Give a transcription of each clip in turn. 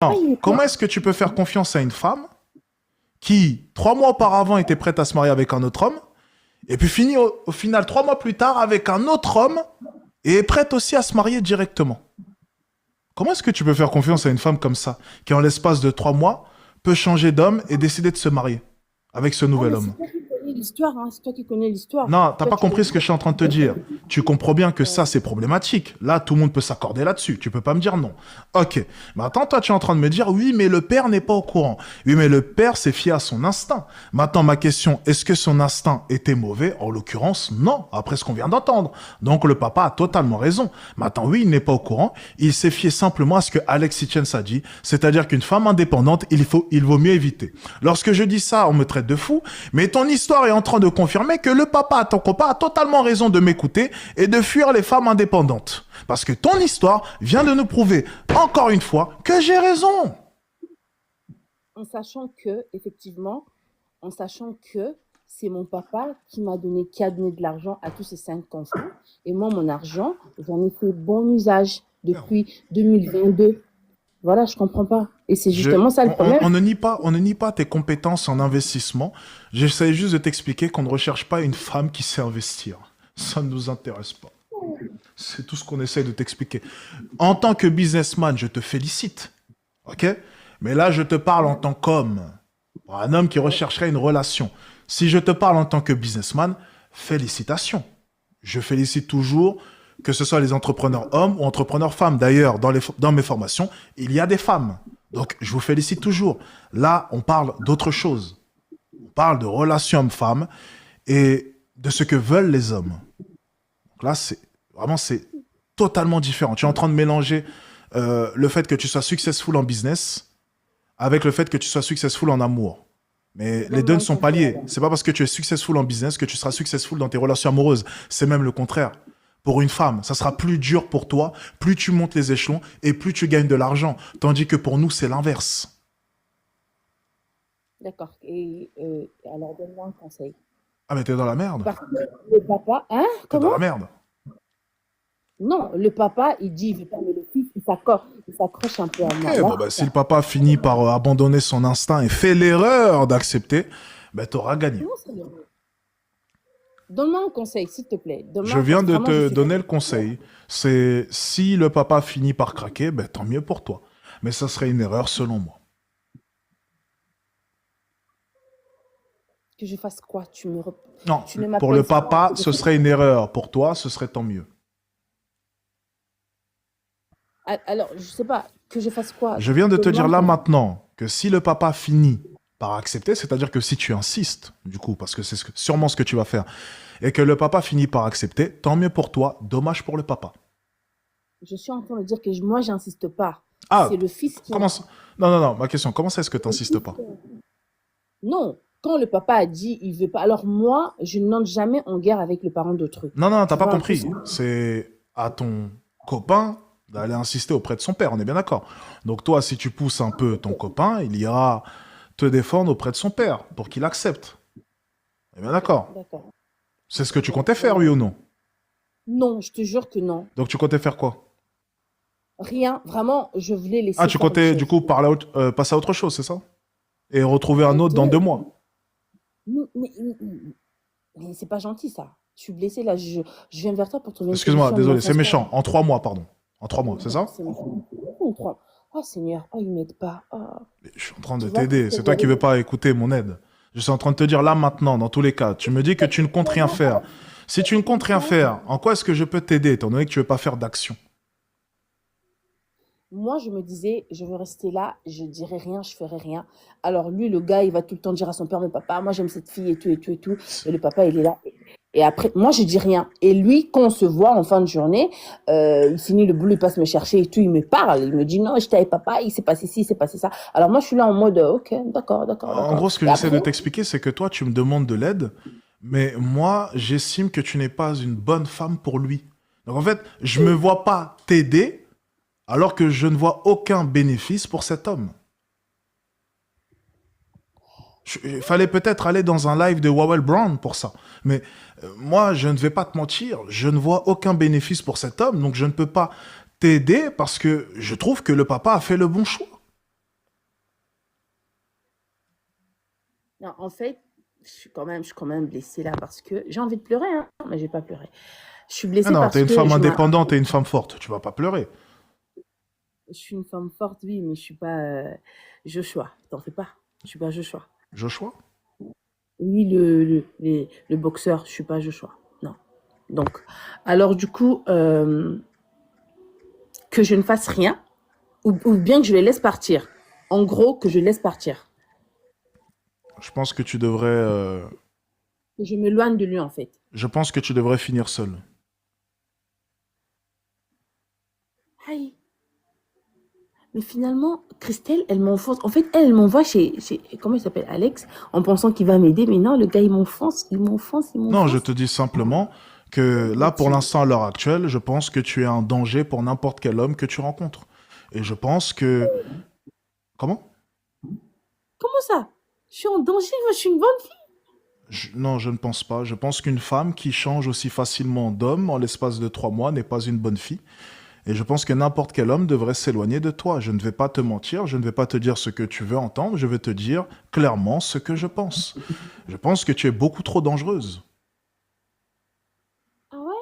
Ah, Non. il est Comment pas. est-ce que tu peux faire confiance à une femme qui, 3 mois auparavant, était prête à se marier avec un autre homme, et puis finit au final 3 mois plus tard avec un autre homme, et est prête aussi à se marier directement? Comment est-ce que tu peux faire confiance à une femme comme ça, qui en l'espace de 3 mois peut changer d'homme et décider de se marier avec ce Ah, nouvel mais c'est homme? toi qui connais l'histoire, hein. C'est toi qui connais l'histoire. Non, t'as Toi, pas tu compris connais. ce que je suis en train de te dire. Tu comprends bien que Ouais. ça, c'est problématique. Là, tout le monde peut s'accorder là-dessus. Tu peux pas me dire non. Ok. Maintenant, toi, tu es en train de me dire, oui, mais le père n'est pas au courant. Oui, mais le père s'est fié à son instinct. Maintenant, ma question, est-ce que son instinct était mauvais? En l'occurrence, non, après ce qu'on vient d'entendre. Donc, le papa a totalement raison. Maintenant, oui, il n'est pas au courant. Il s'est fié simplement à ce que Alex Hitchens a dit. C'est-à-dire qu'une femme indépendante, il vaut mieux éviter. Lorsque je dis ça, on me traite de fou. Mais ton histoire est en train de confirmer que le papa, ton copain, a totalement raison de m'écouter et de fuir les femmes indépendantes. Parce que ton histoire vient de nous prouver, encore une fois, que j'ai raison. En sachant que, effectivement, en sachant que c'est mon papa qui a donné de l'argent à tous ces 5 enfants. Et moi, mon argent, j'en ai fait bon usage depuis 2022. Voilà, je comprends pas. Et c'est Je, justement ça le problème. on ne nie pas tes compétences en investissement. J'essaie juste de t'expliquer qu'on ne recherche pas une femme qui sait investir. Ça ne nous intéresse pas. C'est tout ce qu'on essaie de t'expliquer. En tant que businessman, je te félicite. OK? Mais là, je te parle en tant qu'homme. Un homme qui rechercherait une relation. Si je te parle en tant que businessman, félicitations. Je félicite toujours que ce soit les entrepreneurs hommes ou entrepreneurs femmes. D'ailleurs, dans mes formations, il y a des femmes. Donc, je vous félicite toujours. Là, on parle d'autre chose. On parle de relations hommes-femmes et de ce que veulent les hommes. Donc là, c'est totalement différent. Tu es en train de mélanger le fait que tu sois successful en business avec le fait que tu sois successful en amour. Mais les deux Donne-moi ne un sont pas conseil liés. alors. C'est pas parce que tu es successful en business que tu seras successful dans tes relations amoureuses. C'est même le contraire. Pour une femme, ça sera plus dur pour toi, plus tu montes les échelons et plus tu gagnes de l'argent. Tandis que pour nous, c'est l'inverse. D'accord. Et alors, donne-moi un conseil. Ah, mais t'es dans la merde. Parce que le papa, hein? T'es dans Comment? la merde. Non, le papa, il dit, il veut pas, mais le fils, il s'accroche un peu à moi. Ok, Là, bon, bah, c'est si le ça. papa finit par abandonner son instinct et fait l'erreur d'accepter, bah, t'auras gagné. Comment ça? Donne-moi un conseil, s'il te plaît. Donne-moi Je un viens conseil. de Vraiment, je te suis donner fatiguée. le conseil. C'est si le papa finit par craquer, ben, tant mieux pour toi. Mais ça serait une erreur selon moi. Que je fasse quoi? Non, Tu ne pour le m'apaises pas. papa, ce serait une erreur. Pour toi, ce serait tant mieux. Alors, je sais pas, que je fasse quoi? Je viens de te Donne-moi dire un là conseil. maintenant que si le papa finit par accepter, c'est-à-dire que si tu insistes, du coup, parce que c'est sûrement ce que tu vas faire, et que le papa finit par accepter, tant mieux pour toi, dommage pour le papa. Je suis en train de dire que moi, j'insiste pas. C'est Ah, le fils qui comment insiste. ça? Non, non, non, ma question, comment ça est-ce que tu C'est le n'insistes fils pas? Non, quand le papa a dit il veut pas, alors moi, je n'entre jamais en guerre avec le parent d'autrui. Non, non, t'as Tu pas vois un peu compris. ça? C'est à ton copain d'aller insister auprès de son père, on est bien d'accord. Donc toi, si tu pousses un peu ton copain, il ira te défendre auprès de son père pour qu'il accepte. On est bien Ok, d'accord. d'accord. C'est ce que tu Bon, comptais faire, oui ou non? non, je te jure que non. Donc tu comptais faire quoi? Rien, vraiment, je voulais Ah, laisser tu faire les comptais du choses. coup passer à autre chose, c'est ça? Et retrouver un autre dans Exactement. 2 mois. Mais c'est pas gentil ça. Je suis blessée là, je viens vers toi pour trouver une Excuse-moi, solution. Ne désolé, c'est m'enfonce pas méchant. là. En 3 mois, pardon. En 3 mois, c'est ça? C'est mon frère. Oh Seigneur, oh il m'aide pas. Oh. Je suis en train de Tu vois, parce t'aider. que C'est toi qui j'avais. veux pas écouter mon aide. Je suis en train de te dire là maintenant, dans tous les cas. Tu me dis que tu ne comptes rien faire. Si tu ne comptes rien faire, en quoi est-ce que je peux t'aider, étant donné que tu veux pas faire d'action? Moi, je me disais, je veux rester là, je dirai rien, je ferai rien. Alors lui, le gars, il va tout le temps dire à son père, mais papa, moi j'aime cette fille et tout et tout et tout. Et le papa, il est là. Et après, moi, je dis rien. Et lui, quand on se voit en fin de journée, il finit le boulot, il passe me chercher et tout, il me parle. Il me dit, non, j'étais avec papa, il s'est passé ci, il s'est passé ça. Alors moi, je suis là en mode, ok, d'accord, d'accord, En d'accord. gros, ce que Et j'essaie de après, t'expliquer, c'est que toi, tu me demandes de l'aide, mais moi, j'estime que tu n'es pas une bonne femme pour lui. Donc en fait, je me vois pas t'aider alors que je ne vois aucun bénéfice pour cet homme. Il fallait peut-être aller dans un live de Wawel Brown pour ça. Mais moi, je ne vais pas te mentir, je ne vois aucun bénéfice pour cet homme, donc je ne peux pas t'aider parce que je trouve que le papa a fait le bon choix. Non, en fait, je suis quand même blessée là parce que j'ai envie de pleurer, hein, mais je vais pas pleurer. Je suis Ah blessée non, parce t'es une que femme indépendante et une femme forte. Tu vas pas pleurer. je suis une femme forte, oui, mais je suis pas Joshua. T'en fais pas. Je suis pas Joshua. Joshua? Oui, le boxeur, je suis pas Joshua. Non. Donc, alors du coup, que je ne fasse rien, ou bien que je les laisse partir. En gros, que je laisse partir. Je pense que tu devrais, Que je m'éloigne de lui, en fait. je pense que tu devrais finir seul. Aïe. Mais finalement, Christelle, elle m'enfonce. En fait, elle m'envoie comment il s'appelle, Alex, en pensant qu'il va m'aider. Mais non, le gars, il m'enfonce, il m'enfonce, il Non, je m'enfonce. te dis simplement que là, pour Petit. l'instant, à l'heure actuelle, je pense que tu es un danger pour n'importe quel homme que tu rencontres. Et je pense que... Comment? Comment ça? Je suis en danger, moi, je suis une bonne fille. Non, je ne pense pas. Je pense qu'une femme qui change aussi facilement d'homme en l'espace de 3 mois n'est pas une bonne fille. Et je pense que n'importe quel homme devrait s'éloigner de toi. Je ne vais pas te mentir, je ne vais pas te dire ce que tu veux entendre, je vais te dire clairement ce que je pense. Je pense que tu es beaucoup trop dangereuse. Ah ouais?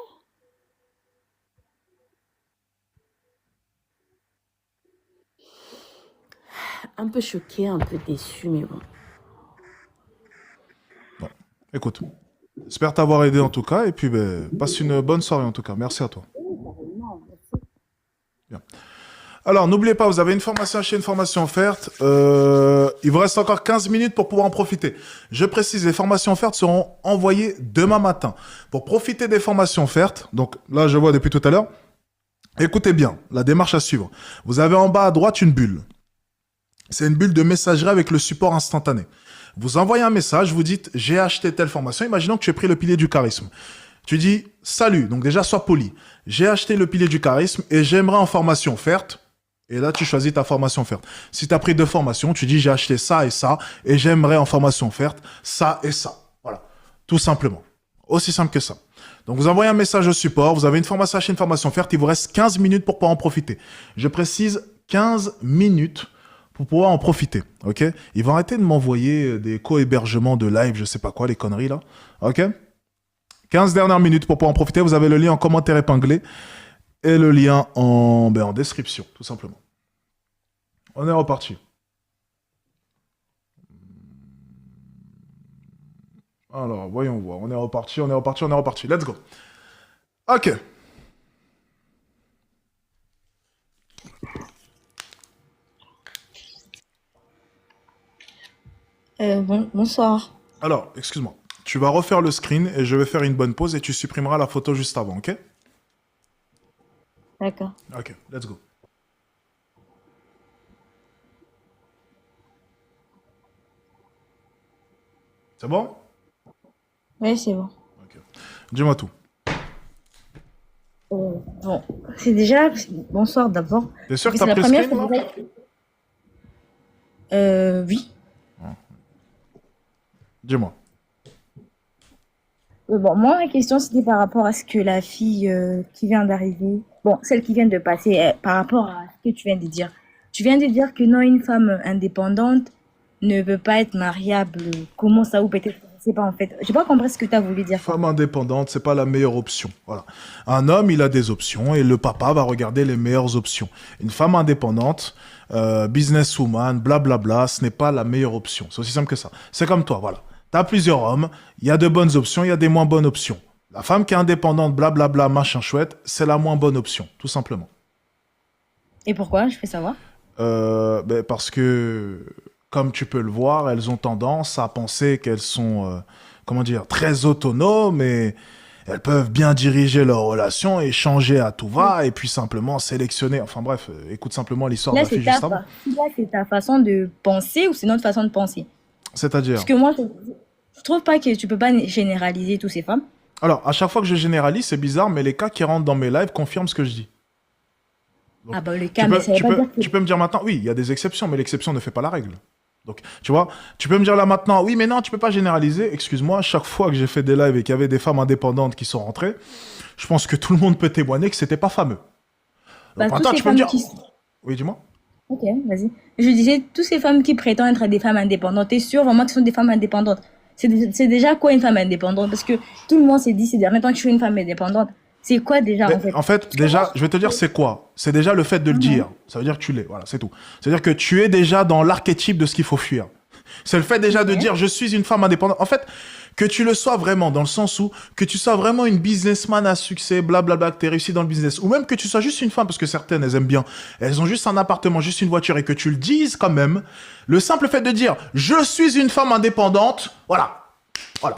Un peu choquée, un peu déçue, mais bon. Bon, écoute, j'espère t'avoir aidé en tout cas, et puis ben, passe une bonne soirée en tout cas. Merci à toi. Non, merci. Bien. Alors, n'oubliez pas, vous avez une formation chez une formation offerte. Il vous reste encore 15 minutes pour pouvoir en profiter. Je précise, les formations offertes seront envoyées demain matin. Pour profiter des formations offertes, donc là, je vois depuis tout à l'heure, écoutez bien, la démarche à suivre. Vous avez en bas à droite une bulle. C'est une bulle de messagerie avec le support instantané. Vous envoyez un message, vous dites « j'ai acheté telle formation ». Imaginons que tu aies pris le pilier du charisme. Tu dis « salut », donc déjà sois poli. « J'ai acheté le pilier du charisme et j'aimerais en formation offerte ». Et là, tu choisis ta formation offerte. Si tu as pris 2 formations, tu dis « j'ai acheté ça et j'aimerais en formation offerte ça et ça ». Voilà, tout simplement. Aussi simple que ça. Donc vous envoyez un message au support, vous avez une formation achetée, une formation offerte, il vous reste 15 minutes pour pouvoir en profiter. Je précise 15 minutes pour pouvoir en profiter, ok? Ils vont arrêter de m'envoyer des co-hébergements de live, je sais pas quoi, les conneries là, ok? 15 dernières minutes pour pouvoir en profiter, vous avez le lien en commentaire épinglé et le lien en description, tout simplement. On est reparti. Alors, voyons voir, on est reparti, on est reparti, on est reparti, let's go. Ok. Bonsoir. Alors, excuse-moi. Tu vas refaire le screen et je vais faire une bonne pause et tu supprimeras la photo juste avant, ok? D'accord. Ok, let's go. C'est bon? Oui, c'est bon. Ok. Dis-moi tout. Bon, c'est déjà... Bonsoir d'abord. T'es sûr que C'est t'as la pris le première screen, fois là? Oui. Dis-moi. Bon, moi, ma question, c'était par rapport à ce que la fille qui vient d'arriver, bon, celle qui vient de passer, par rapport à ce que tu viens de dire. Tu viens de dire que non, une femme indépendante ne peut pas être mariable. Comment ça, ou peut-être, je sais pas en fait. J'ai pas compris ce que tu as voulu dire par Femme là. indépendante, c'est pas la meilleure option. Voilà. Un homme, il a des options et le papa va regarder les meilleures options. Une femme indépendante, businesswoman, blablabla, ce n'est pas la meilleure option. C'est aussi simple que ça. C'est comme toi, voilà. T'as plusieurs hommes, il y a de bonnes options, il y a des moins bonnes options. La femme qui est indépendante, blablabla, machin chouette, c'est la moins bonne option, tout simplement. Et pourquoi? Je fais savoir. Parce que, comme tu peux le voir, elles ont tendance à penser qu'elles sont, comment dire, très autonomes et elles peuvent bien diriger leur relation et changer à tout va et puis simplement sélectionner. Enfin bref, écoute simplement l'histoire de Là, la fille juste avant. c'est ta façon de penser ou c'est notre façon de penser? C'est-à-dire, Parce que moi, je trouve pas que tu peux pas généraliser toutes ces femmes. alors, à chaque fois que je généralise, c'est bizarre, mais les cas qui rentrent dans mes lives confirment ce que je dis. Donc, Ah bah le tu cas, mais peux, ça veut tu pas peux, dire que... tu peux me dire maintenant, oui, il y a des exceptions, mais l'exception ne fait pas la règle. Donc, tu vois, tu peux me dire là maintenant, oui, mais non, tu peux pas généraliser. Excuse-moi, chaque fois que j'ai fait des lives et qu'il y avait des femmes indépendantes qui sont rentrées, je pense que tout le monde peut témoigner que c'était pas fameux. Bah, Donc toutes maintenant, ces tu peux me femmes dire, qui... oui, dis-moi. Ok, vas-y. Je disais, toutes ces femmes qui prétendent être des femmes indépendantes, t'es sûre vraiment que ce sont des femmes indépendantes? C'est déjà quoi une femme indépendante? Parce que tout le monde s'est dit ces derniers temps que je suis une femme indépendante. C'est quoi déjà Mais en fait? en fait, Parce que moi, déjà, je vais te dire c'est quoi. C'est déjà le fait de le Mhm. dire. Ça veut dire que tu l'es. Voilà, c'est tout. C'est-à-dire que tu es déjà dans l'archétype de ce qu'il faut fuir. C'est le fait déjà de Ok. dire je suis une femme indépendante. En fait, que tu le sois vraiment, dans le sens où que tu sois vraiment une businessman à succès, blablabla, que tu réussi dans le business, ou même que tu sois juste une femme, parce que certaines, elles aiment bien, elles ont juste un appartement, juste une voiture, et que tu le dises quand même, le simple fait de dire je suis une femme indépendante, voilà, voilà.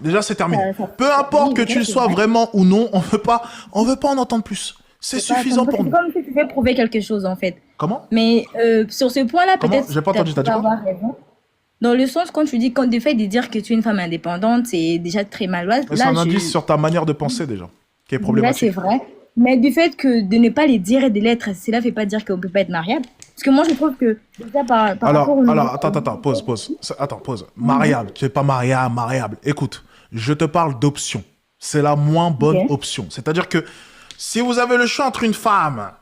Déjà, c'est terminé. Peu importe Oui, que ça tu le c'est sois vrai. vraiment ou non, on veut pas en entendre plus. C'est C'est pas suffisant comme, pour c'est nous. comme si tu veux prouver quelque chose en fait. Comment? Mais sur ce point-là, Comment? peut-être J'ai pas tu entendu, t'as peux dit quoi? avoir raison. Dans le sens, quand tu dis, quand le fait de dire que tu es une femme indépendante, c'est déjà très mal. Là, Mais c'est un indice sur ta manière de penser déjà, qui est là, c'est problématique. vrai. Mais du fait que de ne pas les dire et de l'être, cela ne fait pas dire qu'on ne peut pas être mariable. Parce que moi, je trouve que, déjà, par rapport au niveau. Attends, pause. Attends, pause. Mhm. Mariable, tu n'es pas mariable. Écoute, je te parle d'option. C'est la moins bonne Ok. option. C'est-à-dire que si vous avez le choix entre une femme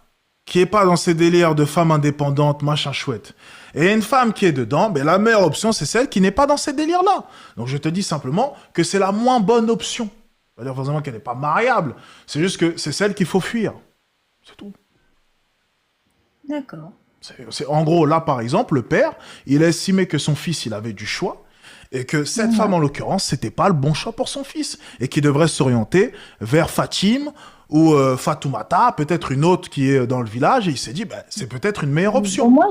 qui est pas dans ces délires de femme indépendante, machin chouette, et une femme qui est dedans, ben la meilleure option, c'est celle qui n'est pas dans ces délires-là. Donc je te dis simplement que c'est la moins bonne option. C'est-à-dire forcément qu'elle n'est pas mariable. C'est juste que c'est celle qu'il faut fuir. C'est tout. D'accord. En gros, là, par exemple, le père, il a estimé que son fils, il avait du choix et que cette femme, Mhm. en l'occurrence, c'était pas le bon choix pour son fils et qu'il devrait s'orienter vers Fatim ou Fatoumata, peut-être une autre qui est dans le village. Et il s'est dit, bah, c'est peut-être une meilleure Bon, option. moi,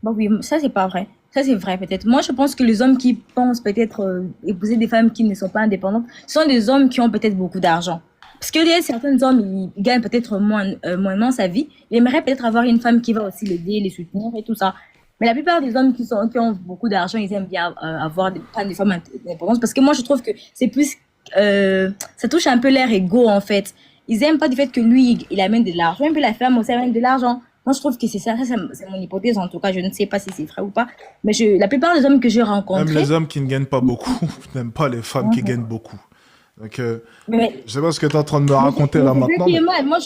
bon, oui, ça, c'est pas vrai. Ça, c'est vrai, peut-être. Moi, je pense que les hommes qui pensent peut-être épouser des femmes qui ne sont pas indépendantes sont des hommes qui ont peut-être beaucoup d'argent. Parce que les, certains hommes, ils gagnent peut-être moins sa vie. Ils aimeraient peut-être avoir une femme qui va aussi l'aider, les soutenir et tout ça. Mais la plupart des hommes qui ont beaucoup d'argent, ils aiment bien avoir pas des femmes indépendantes. Parce que moi, je trouve que c'est plus. Ça touche un peu leur ego, en fait. Ils aiment pas du fait que lui, il amène de l'argent, et puis la femme aussi amène de l'argent. Moi, je trouve que c'est ça, c'est mon hypothèse en tout cas. Je ne sais pas si c'est vrai ou pas. Mais la plupart des hommes que j'ai Même les rencontrés, hommes qui ne gagnent pas beaucoup n'aiment pas les femmes qui gagnent beaucoup. Donc, mais, je sais pas ce que tu es en train de me mais raconter là c'est ça maintenant, qui est mais mal. Moi,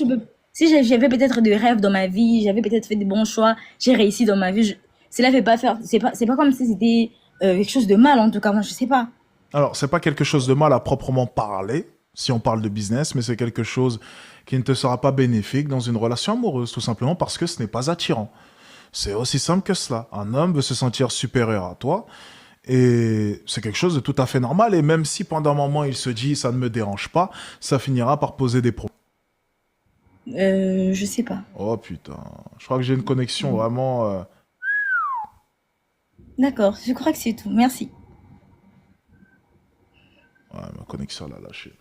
si j'avais peut-être des rêves dans ma vie, j'avais peut-être fait des bons choix, j'ai réussi dans ma vie, cela fait pas faire, c'est pas comme si c'était quelque chose de mal en tout cas. Moi, je sais pas. alors, c'est pas quelque chose de mal à proprement parler, si on parle de business, mais c'est quelque chose qui ne te sera pas bénéfique dans une relation amoureuse, tout simplement parce que ce n'est pas attirant. C'est aussi simple que cela. Un homme veut se sentir supérieur à toi, et c'est quelque chose de tout à fait normal, et même si pendant un moment il se dit ça ne me dérange pas, ça finira par poser des problèmes. Je sais pas. Oh putain, je crois que j'ai une connexion vraiment... D'accord, je crois que c'est tout. Merci. Ouais, ma connexion elle a lâché.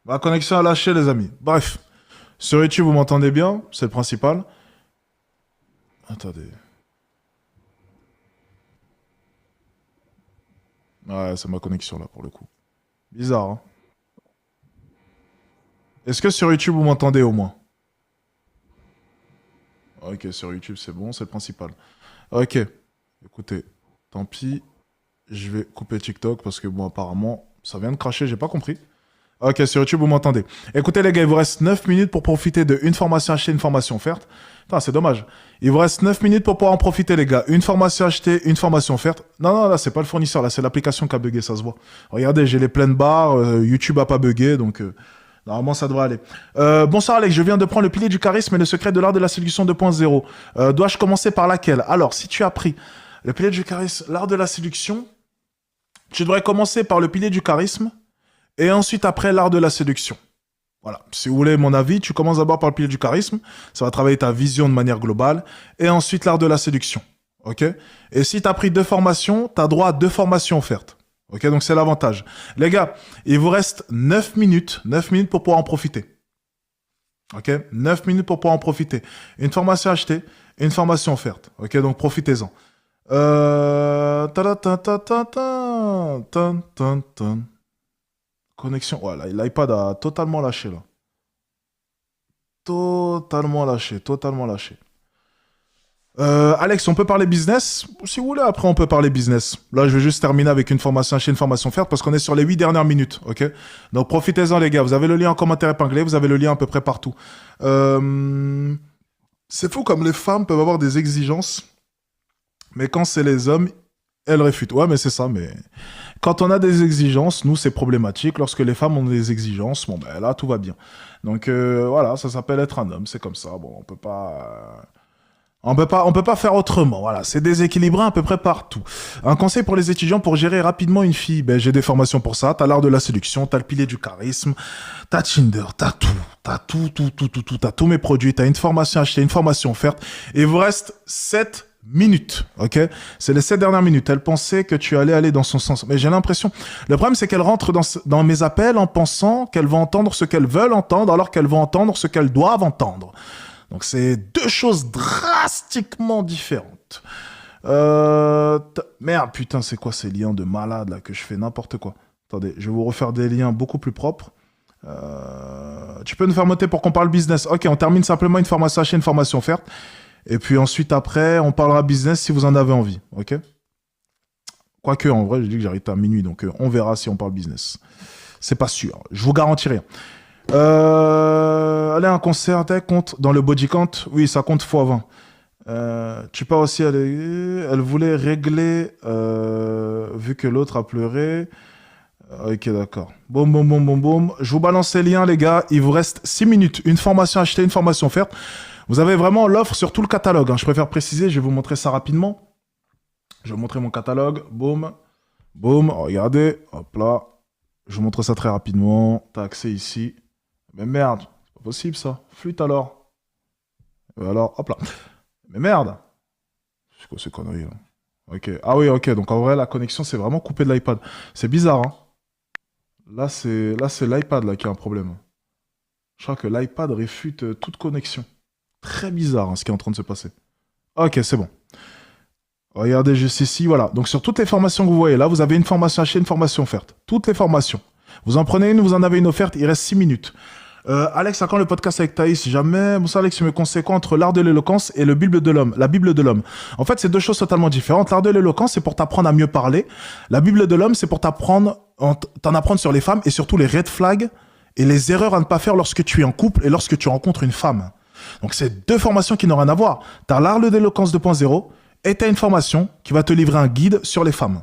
Ma connexion a lâché, les amis. Bref, sur YouTube, vous m'entendez bien, c'est le principal. Attendez. Ouais, c'est ma connexion là pour le coup. Bizarre, hein. Est-ce que sur YouTube vous m'entendez au moins? Ok, sur YouTube c'est bon, c'est le principal. Ok, écoutez, tant pis, je vais couper TikTok parce que bon, apparemment, ça vient de cracher, j'ai pas compris. Ok, sur YouTube vous m'entendez. Écoutez les gars, il vous reste 9 minutes pour profiter de une formation achetée, une formation offerte. Putain, c'est dommage. Il vous reste 9 minutes pour pouvoir en profiter les gars. Une formation achetée, une formation offerte. Non, non, là c'est pas le fournisseur, là c'est l'application qui a bugué, ça se voit. Regardez, j'ai les pleines barres, YouTube a pas bugué, donc... normalement, ça devrait aller. Bonsoir Alex, je viens de prendre le pilier du charisme et le secret de l'art de la séduction 2.0. Dois-je commencer par laquelle? Alors, si tu as pris le pilier du charisme, l'art de la séduction, tu devrais commencer par le pilier du charisme et ensuite après l'art de la séduction. Voilà. Si vous voulez mon avis, tu commences d'abord par le pilier du charisme, ça va travailler ta vision de manière globale, et ensuite l'art de la séduction. Ok? Et si tu as pris 2 formations, tu as droit à 2 formations offertes. Ok, donc c'est l'avantage. Les gars, il vous reste 9 minutes pour pouvoir en profiter. Ok, 9 minutes pour pouvoir en profiter. Une formation achetée, une formation offerte. Ok, donc profitez-en. Connexion. Voilà, l'iPad a totalement lâché là. Totalement lâché, totalement lâché. Alex, on peut parler business? Si vous voulez, après on peut parler business. Là, je vais juste terminer avec une formation achetée, une formation offerte parce qu'on est sur les 8 dernières minutes, ok? Donc profitez-en les gars, vous avez le lien en commentaire épinglé, vous avez le lien à peu près partout. C'est fou comme les femmes peuvent avoir des exigences, mais quand c'est les hommes, elles réfutent. Ouais, mais c'est ça, mais quand on a des exigences, nous, c'est problématique. Lorsque les femmes ont des exigences, bon, ben là, tout va bien. Donc, voilà, ça s'appelle être un homme, c'est comme ça. Bon, on peut pas faire autrement. Voilà, c'est déséquilibré à peu près partout. Un conseil pour les étudiants pour gérer rapidement une fille. Ben, j'ai des formations pour ça. T'as l'art de la séduction, t'as le pilier du charisme, t'as Tinder, t'as tout. T'as tout. T'as tous mes produits. T'as une formation achetée, une formation offerte. Et il vous reste 7 minutes, ok? C'est les 7 dernières minutes. Elle pensait que tu allais aller dans son sens. Mais j'ai l'impression... Le problème, c'est qu'elle rentre dans mes appels en pensant qu'elles vont entendre ce qu'elles veulent entendre alors qu'elles vont entendre ce qu'elles doivent entendre. Donc, c'est deux choses drastiquement différentes. Merde, putain, c'est quoi ces liens de malade, là, que je fais n'importe quoi. Attendez, je vais vous refaire des liens beaucoup plus propres. Tu peux nous faire monter pour qu'on parle business. Ok, on termine simplement une formation achetée, une formation offerte. Et puis ensuite, après, on parlera business si vous en avez envie. Ok? Quoique, en vrai, je dis que j'arrête à minuit. Donc, on verra si on parle business. C'est pas sûr. Je vous garantis rien. Aller à un concert, compte dans le body count. Oui, ça compte x20. Tu peux aussi aller... Elle voulait régler vu que l'autre a pleuré. Ok, d'accord. Boum. Je vous balance les liens, les gars. Il vous reste 6 minutes. Une formation achetée, une formation offerte. Vous avez vraiment l'offre sur tout le catalogue. Hein. Je préfère préciser, je vais vous montrer ça rapidement. Je vais vous montrer mon catalogue. Boum. Regardez. Hop là. Je vous montre ça très rapidement. T'as accès ici. Mais merde, c'est pas possible ça. Flûte alors. Et alors, hop là. Mais merde. C'est quoi ces conneries là? Ok. Ah oui, ok. Donc en vrai, la connexion, c'est vraiment coupé de l'iPad. C'est bizarre, hein. Là, c'est l'iPad là qui a un problème. Je crois que l'iPad réfute toute connexion. Très bizarre hein, ce qui est en train de se passer. Ok, c'est bon. Regardez juste ici, voilà. Donc sur toutes les formations que vous voyez là, vous avez une formation achetée, une formation offerte. Toutes les formations. Vous en prenez une, vous en avez une offerte, il reste 6 minutes. Alex, à quand le podcast avec Thaïs? Jamais. Bon, ça, Alex, tu me conseilles quoi entre l'art de l'éloquence et la Bible de l'homme? En fait, c'est deux choses totalement différentes. L'art de l'éloquence, c'est pour t'apprendre à mieux parler. La Bible de l'homme, c'est pour t'en apprendre sur les femmes et surtout les red flags et les erreurs à ne pas faire lorsque tu es en couple et lorsque tu rencontres une femme. Donc, c'est deux formations qui n'ont rien à voir. T'as l'art de l'éloquence 2.0 et t'as une formation qui va te livrer un guide sur les femmes.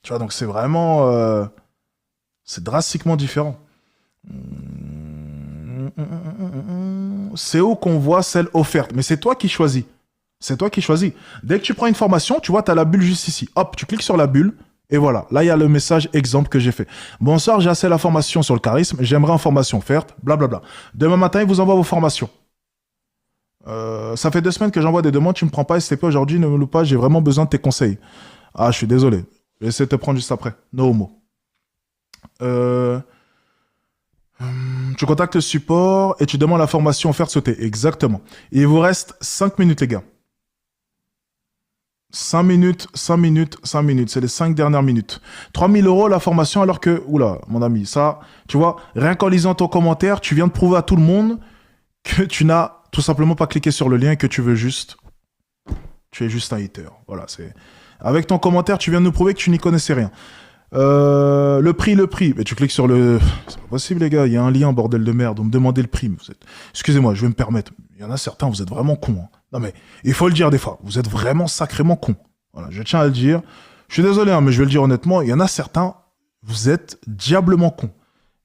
Tu vois, donc c'est vraiment... c'est drastiquement différent. C'est où qu'on voit celle offerte. Mais c'est toi qui choisis. C'est toi qui choisis. Dès que tu prends une formation, tu vois, tu as la bulle juste ici. Hop, tu cliques sur la bulle. Et voilà. Là, il y a le message exemple que j'ai fait. Bonsoir, j'ai assez la formation sur le charisme. J'aimerais une formation offerte. Blablabla. Demain matin, il vous envoie vos formations. Ça fait 2 semaines que j'envoie des demandes. Tu ne me prends pas STP aujourd'hui. Ne me loupe pas. J'ai vraiment besoin de tes conseils. Ah, je suis désolé. Je vais essayer de te prendre juste après. No homo. Tu contactes le support et tu demandes la formation offerte sautée. Exactement. Et il vous reste 5 minutes, les gars. 5 minutes. C'est les 5 dernières minutes. 3 000 € la formation alors que... Oula, mon ami, ça... Tu vois, rien qu'en lisant ton commentaire, tu viens de prouver à tout le monde que tu n'as tout simplement pas cliqué sur le lien et que tu veux juste... Tu es juste un hater. Voilà, c'est... Avec ton commentaire, tu viens de nous prouver que tu n'y connaissais rien. Le prix. Mais tu cliques sur le... C'est pas possible, les gars. Il y a un lien, bordel de merde. On me demandait le prix. Excusez-moi, je vais me permettre. Il y en a certains, vous êtes vraiment cons. Hein. Non, mais il faut le dire des fois. Vous êtes vraiment sacrément cons. Voilà, je tiens à le dire. Je suis désolé, hein, mais je vais le dire honnêtement. Il y en a certains, vous êtes diablement cons.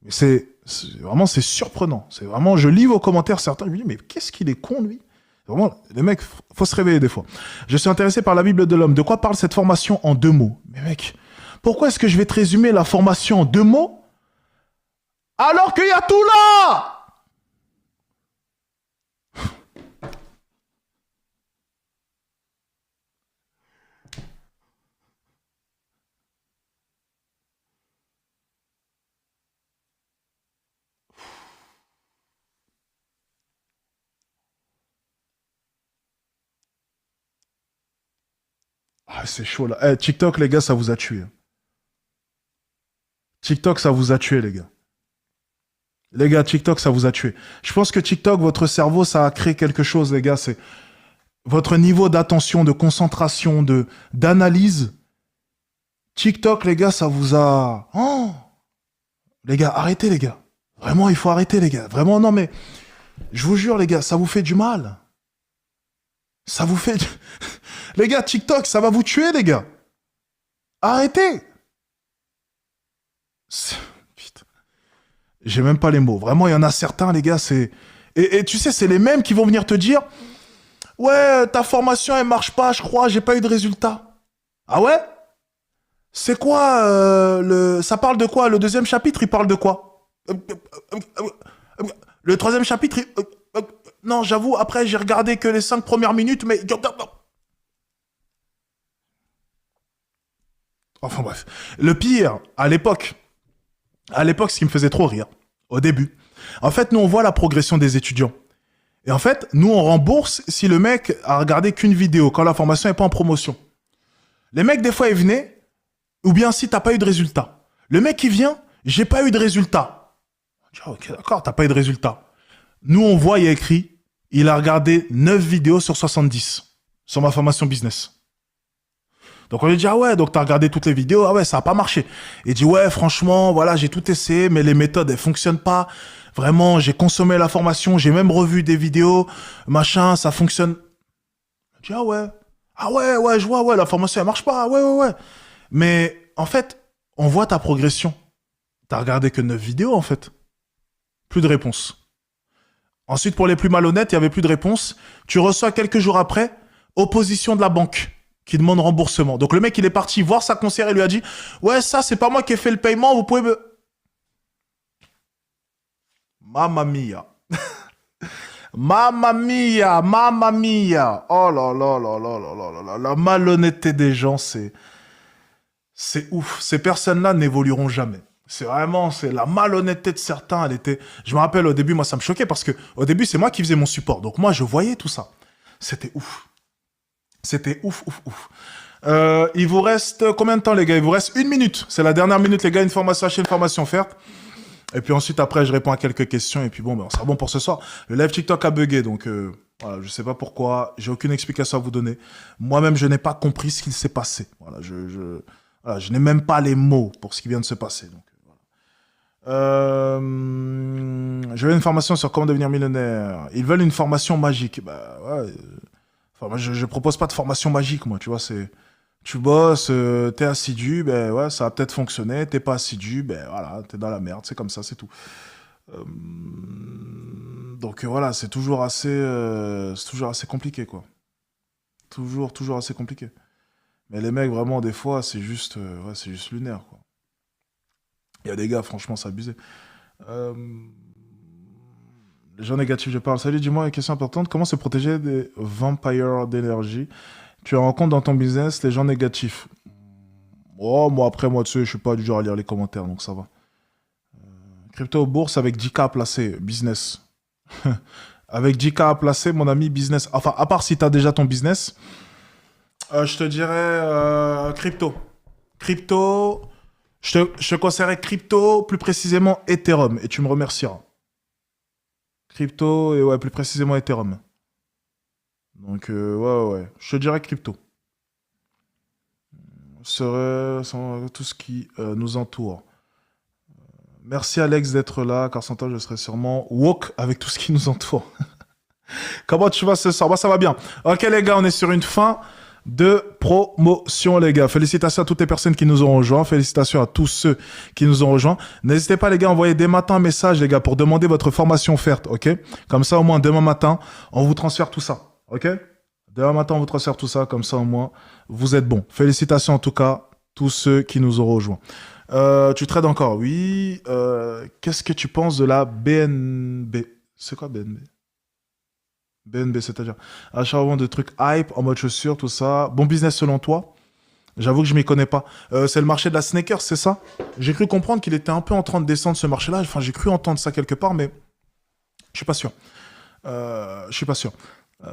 Mais c'est surprenant. C'est vraiment... Je lis vos commentaires, certains. Je me dis, mais qu'est-ce qu'il est con, lui? Vraiment, les mecs, faut se réveiller des fois. Je suis intéressé par la Bible de l'homme. De quoi parle cette formation en 2 mots? Mais mec... Pourquoi est-ce que je vais te résumer la formation en 2 mots alors qu'il y a tout là? Ah, c'est chaud là. Eh, TikTok, les gars, ça vous a tué. TikTok, ça vous a tué, les gars. Les gars, TikTok, ça vous a tué. Je pense que TikTok, votre cerveau, ça a créé quelque chose, les gars. C'est votre niveau d'attention, de concentration, d'analyse. TikTok, les gars, ça vous a... Oh, les gars, arrêtez, les gars. Vraiment, il faut arrêter, les gars. Vraiment, non, mais... Je vous jure, les gars, ça vous fait du mal. Ça vous fait... Les gars, TikTok, ça va vous tuer, les gars. Arrêtez. Putain. J'ai même pas les mots. Vraiment, il y en a certains, les gars, c'est... Et tu sais, c'est les mêmes qui vont venir te dire « Ouais, ta formation, elle marche pas, je crois, j'ai pas eu de résultat. » Ah ouais? C'est quoi Ça parle de quoi? Le deuxième chapitre, il parle de quoi? Le troisième chapitre, non, j'avoue, après, j'ai regardé que les 5 premières minutes, mais... Enfin bref. Le pire, à l'époque, ce qui me faisait trop rire, au début, en fait, nous, on voit la progression des étudiants. Et en fait, nous, on rembourse si le mec a regardé qu'une vidéo, quand la formation n'est pas en promotion. Les mecs, des fois, ils venaient, ou bien si t'as pas eu de résultat. Le mec, il vient, j'ai pas eu de résultat. Je dis, ok, d'accord, t'as pas eu de résultat. Nous, on voit, il y a écrit, il a regardé 9 vidéos sur 70, sur ma formation business. Donc on lui dit, ah ouais, donc t'as regardé toutes les vidéos, ah ouais, ça a pas marché. Il dit, ouais, franchement, voilà, j'ai tout essayé, mais les méthodes, elles fonctionnent pas. Vraiment, j'ai consommé la formation, j'ai même revu des vidéos, machin, ça fonctionne. Je dis, ah ouais, je vois, ouais, la formation, elle marche pas, ouais. Mais en fait, on voit ta progression. T'as regardé que 9 vidéos, en fait. Plus de réponse. Ensuite, pour les plus malhonnêtes, il y avait plus de réponse. Tu reçois quelques jours après, opposition de la banque qui demande remboursement. Donc le mec, il est parti voir sa conseillère et lui a dit « Ouais, ça, c'est pas moi qui ai fait le paiement, vous pouvez me... » Mamma mia. Mamma mia. Oh là là là là là là là là. La malhonnêteté des gens, c'est ouf. Ces personnes-là n'évolueront jamais. C'est vraiment, c'est la malhonnêteté de certains. Elle était... Je me rappelle, au début, moi, ça me choquait parce que au début, c'est moi qui faisais mon support. Donc moi, je voyais tout ça. C'était ouf. C'était ouf. Il vous reste combien de temps, les gars? Il vous reste 1 minute. C'est la dernière minute, les gars. Une formation hachée, une formation offerte. Et puis ensuite, après, je réponds à quelques questions. Et puis bon, ben, on sera bon pour ce soir. Le live TikTok a bugué. Donc, voilà, je sais pas pourquoi. J'ai aucune explication à vous donner. Moi-même, je n'ai pas compris ce qu'il s'est passé. Voilà, voilà, je n'ai même pas les mots pour ce qui vient de se passer. Donc, voilà. Je veux une formation sur comment devenir millionnaire. Ils veulent une formation magique. Bah, ouais. Enfin, moi, je propose pas de formation magique, moi, tu vois, c'est... Tu bosses, t'es assidu, ben ouais, ça va peut-être fonctionner, t'es pas assidu, ben voilà, t'es dans la merde, c'est comme ça, c'est tout. Donc voilà, c'est toujours assez compliqué, quoi. Toujours assez compliqué. Mais les mecs, vraiment, des fois, c'est juste lunaire, quoi. Il y a des gars, franchement, c'est abusé. Les gens négatifs, je parle. Salut, dis-moi une question importante. Comment se protéger des vampires d'énergie? Tu rencontres dans ton business les gens négatifs? Oh, moi, après, moi, tu sais, je suis pas du genre à lire les commentaires, donc ça va. Crypto bourse avec 10K à placer, business. Avec 10K à placer, mon ami, business. Enfin, à part si tu as déjà ton business, je te dirais crypto. Crypto, je te conseillerais crypto, plus précisément Ethereum, et tu me remercieras. Crypto, et ouais, plus précisément Ethereum. Donc, ouais. Je te dirais crypto. Serait tout ce qui nous entoure. Merci Alex d'être là, car sans toi, je serais sûrement woke avec tout ce qui nous entoure. Comment tu vas ce soir? Bah, ça va bien. Ok, les gars, on est sur une fin de promotion, les gars. Félicitations à toutes les personnes qui nous ont rejoints. Félicitations à tous ceux qui nous ont rejoints. N'hésitez pas, les gars, à envoyer dès matin un message, les gars, pour demander votre formation offerte, ok? Comme ça, au moins, demain matin, on vous transfère tout ça, ok? Demain matin, on vous transfère tout ça, comme ça, au moins, vous êtes bons. Félicitations, en tout cas, tous ceux qui nous ont rejoints. Tu trades encore? Oui. Qu'est-ce que tu penses de la BNB? C'est quoi BNB? BNB, c'est-à-dire achat de trucs hype, en mode chaussures, tout ça. Bon business selon toi? J'avoue que je m'y connais pas. C'est le marché de la sneaker, c'est ça? J'ai cru comprendre qu'il était un peu en train de descendre ce marché-là. Enfin, j'ai cru entendre ça quelque part, mais je suis pas sûr.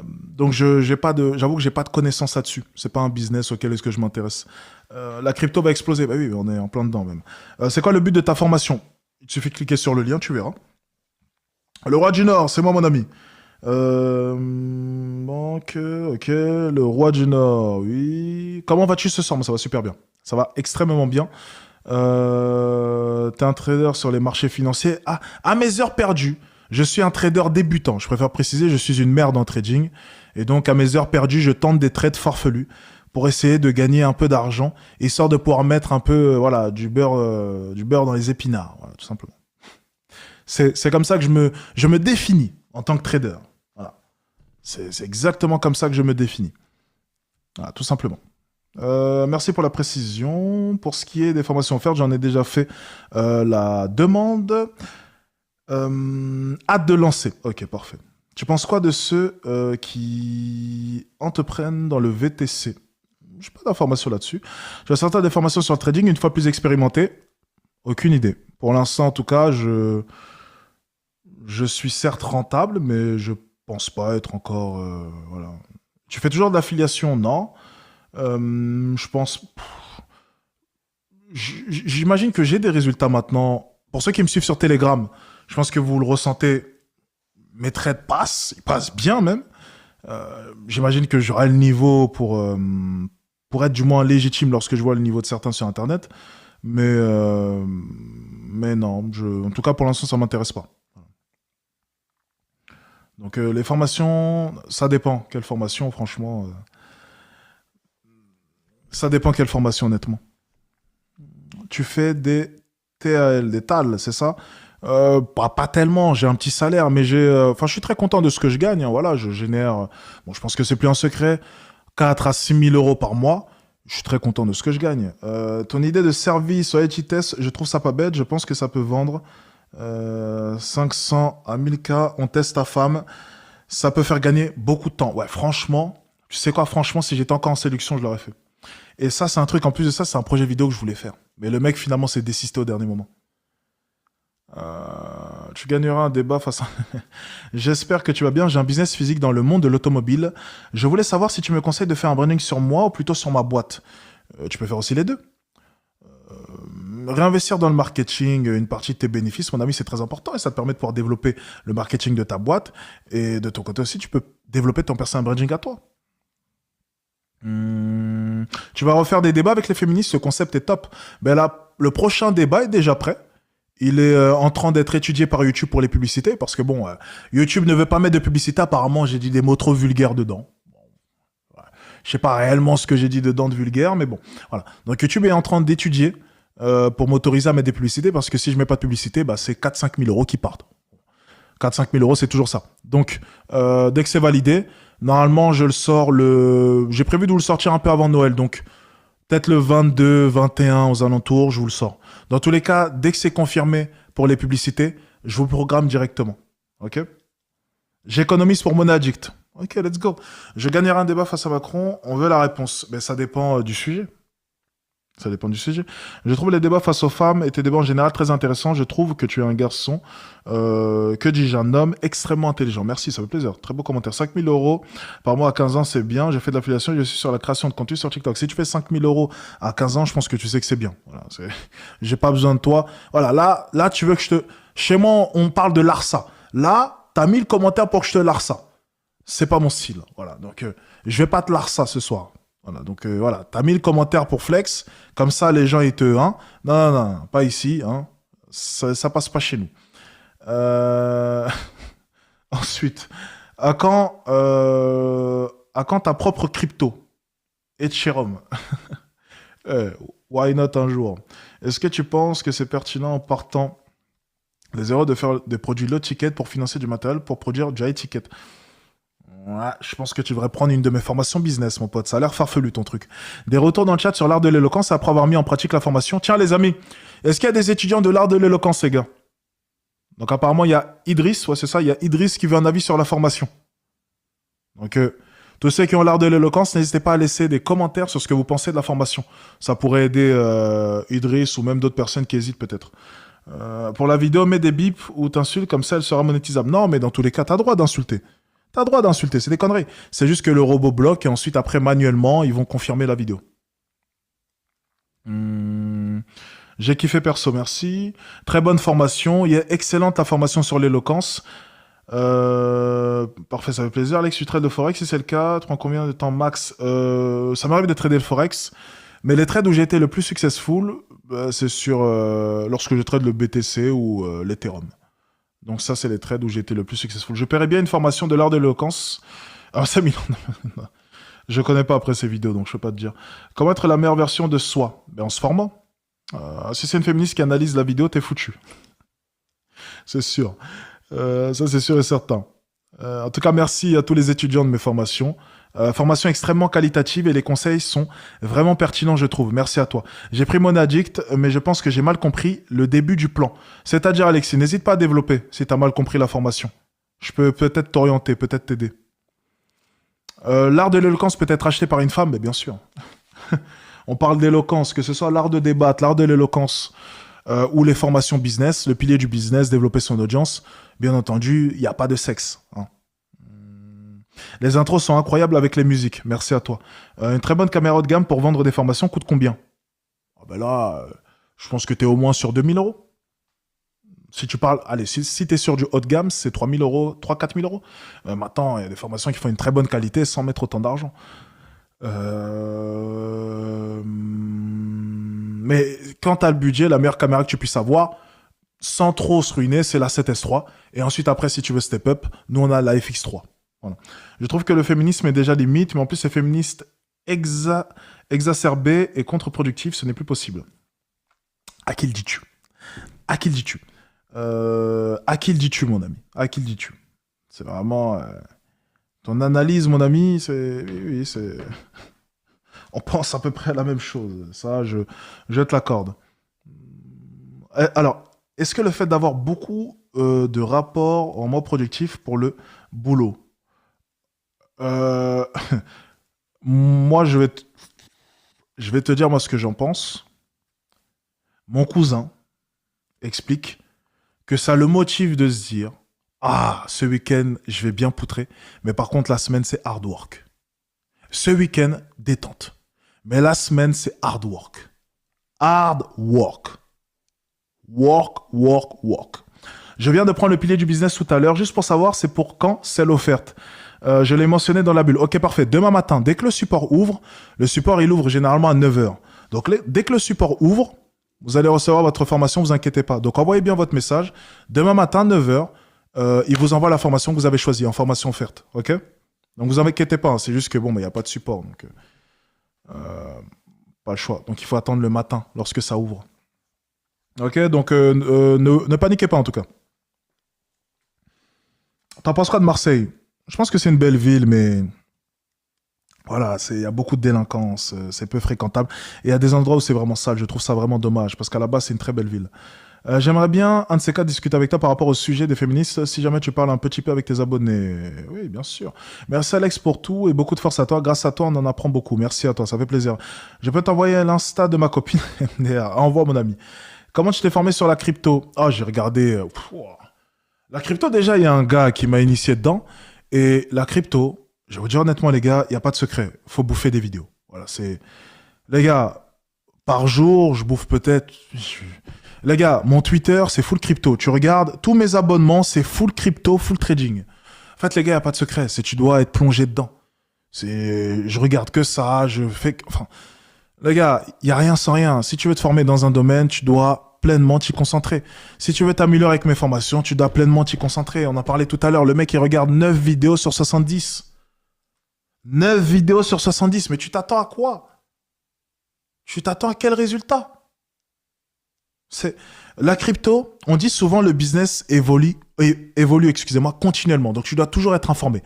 Donc, j'avoue que j'ai pas de connaissances là-dessus. C'est pas un business auquel est-ce que je m'intéresse. La crypto va exploser. Bah oui, on est en plein dedans même. C'est quoi le but de ta formation? Il te suffit de cliquer sur le lien, tu verras. Le roi du Nord, c'est moi, mon ami. Ok, le roi du Nord, oui. Comment vas-tu ce soir? Ça va super bien. Ça va extrêmement bien. T'es un trader sur les marchés financiers. À mes heures perdues, je suis un trader débutant. Je préfère préciser, je suis une merde en trading. Et donc, à mes heures perdues, je tente des trades farfelus pour essayer de gagner un peu d'argent, histoire de pouvoir mettre un peu, voilà, du beurre dans les épinards, voilà, tout simplement. C'est comme ça que je me définis en tant que trader. Voilà. C'est exactement comme ça que je me définis. Voilà, tout simplement. Merci pour la précision. Pour ce qui est des formations offertes, j'en ai déjà fait la demande. Hâte de lancer. Ok, parfait. Tu penses quoi de ceux qui entreprennent dans le VTC? Je n'ai pas d'informations là-dessus. J'ai certaines informations sur le trading, une fois plus expérimenté. Aucune idée. Pour l'instant, en tout cas, je suis certes rentable, mais je pense pas être encore... voilà. Tu fais toujours de l'affiliation? Non. Je pense... J'imagine que j'ai des résultats maintenant. Pour ceux qui me suivent sur Telegram, je pense que vous le ressentez. Mes trades passent, ils passent bien même. J'imagine que j'aurai le niveau pour être du moins légitime lorsque je vois le niveau de certains sur Internet. Mais non, en tout cas pour l'instant ça m'intéresse pas. Donc les formations, ça dépend. Quelle formation, franchement. Ça dépend quelle formation, honnêtement. Tu fais des TAL, des TAL, c'est ça? Pas tellement, j'ai un petit salaire, mais je suis très content de ce que je gagne. Hein, voilà, je génère, bon, je pense que c'est plus un secret, 4 à 6 000 euros par mois. Je suis très content de ce que je gagne. Ton idée de service au HITS, je trouve ça pas bête. Je pense que ça peut vendre 500 à 1000K. On teste ta femme. Ça peut faire gagner beaucoup de temps. Ouais, franchement, tu sais quoi, franchement, si j'étais encore en séduction, je l'aurais fait. Et ça, c'est un truc, en plus de ça, c'est un projet vidéo que je voulais faire. Mais le mec, finalement, s'est désisté au dernier moment. Tu gagneras un débat face à... J'espère que tu vas bien. J'ai un business physique dans le monde de l'automobile. Je voulais savoir si tu me conseilles de faire un branding sur moi ou plutôt sur ma boîte. Tu peux faire aussi les deux. Réinvestir dans le marketing, une partie de tes bénéfices, mon ami, c'est très important et ça te permet de pouvoir développer le marketing de ta boîte. Et de ton côté aussi, tu peux développer ton personal branding à toi. Tu vas refaire des débats avec les féministes, ce concept est top. Ben là, le prochain débat est déjà prêt. Il est en train d'être étudié par YouTube pour les publicités, parce que bon, YouTube ne veut pas mettre de publicité, apparemment j'ai dit des mots trop vulgaires dedans. Ouais. Je sais pas réellement ce que j'ai dit dedans de vulgaire, mais bon, voilà. Donc YouTube est en train d'étudier pour m'autoriser à mettre des publicités, parce que si je mets pas de publicité, bah, c'est 4-5 000 euros qui partent. 4-5 000 euros, c'est toujours ça. Donc, dès que c'est validé, normalement, je le sors j'ai prévu de vous le sortir un peu avant Noël, donc peut-être le 22, 21 aux alentours, je vous le sors. Dans tous les cas, dès que c'est confirmé pour les publicités, je vous programme directement. Ok? J'économise pour Money Addict. Ok, let's go. Je gagnerai un débat face à Macron. On veut la réponse. Mais ça dépend du sujet. Ça dépend du sujet. Je trouve les débats face aux femmes et tes débats en général très intéressants. Je trouve que tu es un garçon, que dis-je, un homme extrêmement intelligent. Merci, ça fait plaisir. Très beau commentaire. 5 000 euros par mois à 15 ans, c'est bien. J'ai fait de l'affiliation, je suis sur la création de contenu sur TikTok. Si tu fais 5 000 euros à 15 ans, je pense que tu sais que c'est bien. Voilà, j'ai pas besoin de toi. Voilà, là, tu veux que je te... Chez moi, on parle de Larsa. Là, t'as mis le commentaire pour que je te Larsa. C'est pas mon style. Voilà, donc je vais pas te Larsa ce soir. Voilà, donc voilà, t'as mis le commentaire pour Flex, comme ça les gens ils te... Hein, non, pas ici, hein, ça passe pas chez nous. Ensuite, à quand ta propre crypto? Ethereum. Why not un jour? Est-ce que tu penses que c'est pertinent en partant des erreurs de faire des produits low ticket pour financer du matériel pour produire du high ticket? Ouais, je pense que tu devrais prendre une de mes formations business, mon pote. Ça a l'air farfelu, ton truc. Des retours dans le chat sur l'art de l'éloquence après avoir mis en pratique la formation. Tiens, les amis, est-ce qu'il y a des étudiants de l'art de l'éloquence, les gars? Donc, apparemment, il y a Idriss. Ouais, c'est ça. Il y a Idriss qui veut un avis sur la formation. Donc, tous ceux qui ont l'art de l'éloquence, n'hésitez pas à laisser des commentaires sur ce que vous pensez de la formation. Ça pourrait aider Idriss ou même d'autres personnes qui hésitent peut-être. Pour la vidéo, mets des bips ou t'insultes, comme ça, elle sera monétisable. Non, mais dans tous les cas, t'as droit d'insulter. T'as le droit d'insulter, c'est des conneries. C'est juste que le robot bloque et ensuite, après, manuellement, ils vont confirmer la vidéo. J'ai kiffé perso, merci. Très bonne formation. Il est excellente la formation sur l'éloquence. Parfait, ça fait plaisir. Alex, tu trades le Forex, si c'est le cas, tu prends combien de temps max? Ça m'arrive de trader le Forex, mais les trades où j'ai été le plus successful, c'est sur lorsque je trade le BTC ou l'Ethereum. Donc ça, c'est les trades où j'ai été le plus successful. Je paierais bien une formation de l'art de l'éloquence. Ah, 5000 ans. Je connais pas après ces vidéos, donc je peux pas te dire. Comment être la meilleure version de soi? Ben, en se formant. Si c'est une féministe qui analyse la vidéo, t'es foutu. C'est sûr. Ça, c'est sûr et certain. En tout cas, merci à tous les étudiants de mes formations. Formation extrêmement qualitative et les conseils sont vraiment pertinents, je trouve. Merci à toi. J'ai pris Monaddict, mais je pense que j'ai mal compris le début du plan. C'est-à-dire, Alexis, n'hésite pas à développer si tu as mal compris la formation. Je peux peut-être t'orienter, peut-être t'aider. L'art de l'éloquence peut être acheté par une femme, mais bien sûr. On parle d'éloquence, que ce soit l'art de débattre, l'art de l'éloquence ou les formations business, le pilier du business, développer son audience. Bien entendu, il n'y a pas de sexe. Hein. Les intros sont incroyables avec les musiques. Merci à toi. Une très bonne caméra haut de gamme pour vendre des formations coûte combien? Ben là, je pense que tu es au moins sur 2000 euros. Si tu parles, allez, si tu es sur du haut de gamme, c'est 3000 euros, 3-4 000 euros. Maintenant, il y a des formations qui font une très bonne qualité sans mettre autant d'argent. Mais quand tu as le budget, la meilleure caméra que tu puisses avoir, sans trop se ruiner, c'est la 7S3. Et ensuite, après, si tu veux step up, nous, on a la FX3. Voilà. Je trouve que le féminisme est déjà limite, mais en plus, c'est féministe exacerbé et contre-productif, ce n'est plus possible. À qui le dis-tu? À qui le dis-tu? À qui le dis-tu, mon ami? À qui le dis-tu? C'est vraiment... Ton analyse, mon ami, c'est... Oui, c'est... On pense à peu près à la même chose. Ça, je te l'accorde. Alors, est-ce que le fait d'avoir beaucoup de rapports en mode productif pour le boulot, moi, je vais te dire moi ce que j'en pense. Mon cousin explique que ça le motive de se dire « Ah, ce week-end, je vais bien poutrer, mais par contre, la semaine, c'est hard work. Ce week-end, détente. Mais la semaine, c'est hard work. Hard work. Work, work, work. » Je viens de prendre le pilier du business tout à l'heure, juste pour savoir c'est pour quand c'est l'offerte. Je l'ai mentionné dans la bulle. Ok, parfait. Demain matin, dès que le support ouvre, le support, il ouvre généralement à 9h. Donc, dès que le support ouvre, vous allez recevoir votre formation, vous inquiétez pas. Donc, envoyez bien votre message. Demain matin, 9h, il vous envoie la formation que vous avez choisie en formation offerte. Ok? Donc, vous inquiétez pas. Hein, c'est juste que, bon, il n'y a pas de support. Donc, pas le choix. Donc, il faut attendre le matin lorsque ça ouvre. Ok? Donc, ne paniquez pas en tout cas. T'en penses quoi de Marseille? Je pense que c'est une belle ville, mais voilà, il y a beaucoup de délinquance, c'est peu fréquentable. Et il y a des endroits où c'est vraiment sale, je trouve ça vraiment dommage, parce qu'à la base, c'est une très belle ville. J'aimerais bien, un de ces cas, discuter avec toi par rapport au sujet des féministes, si jamais tu parles un petit peu avec tes abonnés. Oui, bien sûr. Merci Alex pour tout et beaucoup de force à toi. Grâce à toi, on en apprend beaucoup. Merci à toi, ça fait plaisir. Je peux t'envoyer l'insta de ma copine MDR. Envoie mon ami. Comment tu t'es formé sur la crypto? Ah, j'ai regardé... La crypto, déjà, il y a un gars qui m'a initié dedans. Et la crypto, je vais vous dire honnêtement, les gars, il n'y a pas de secret. Il faut bouffer des vidéos. Voilà, c'est... Les gars, par jour, je bouffe peut-être... Les gars, mon Twitter, c'est full crypto. Tu regardes, tous mes abonnements, c'est full crypto, full trading. En fait, les gars, il n'y a pas de secret. C'est tu dois être plongé dedans. Je regarde que ça, je fais... Enfin, les gars, il n'y a rien sans rien. Si tu veux te former dans un domaine, tu dois pleinement t'y concentrer. Si tu veux t'améliorer avec mes formations, tu dois pleinement t'y concentrer. On en parlait tout à l'heure. Le mec, il regarde 9 vidéos sur 70. 9 vidéos sur 70. Mais tu t'attends à quoi? Tu t'attends à quel résultat? La crypto, on dit souvent le business évolue continuellement. Donc, tu dois toujours être informé.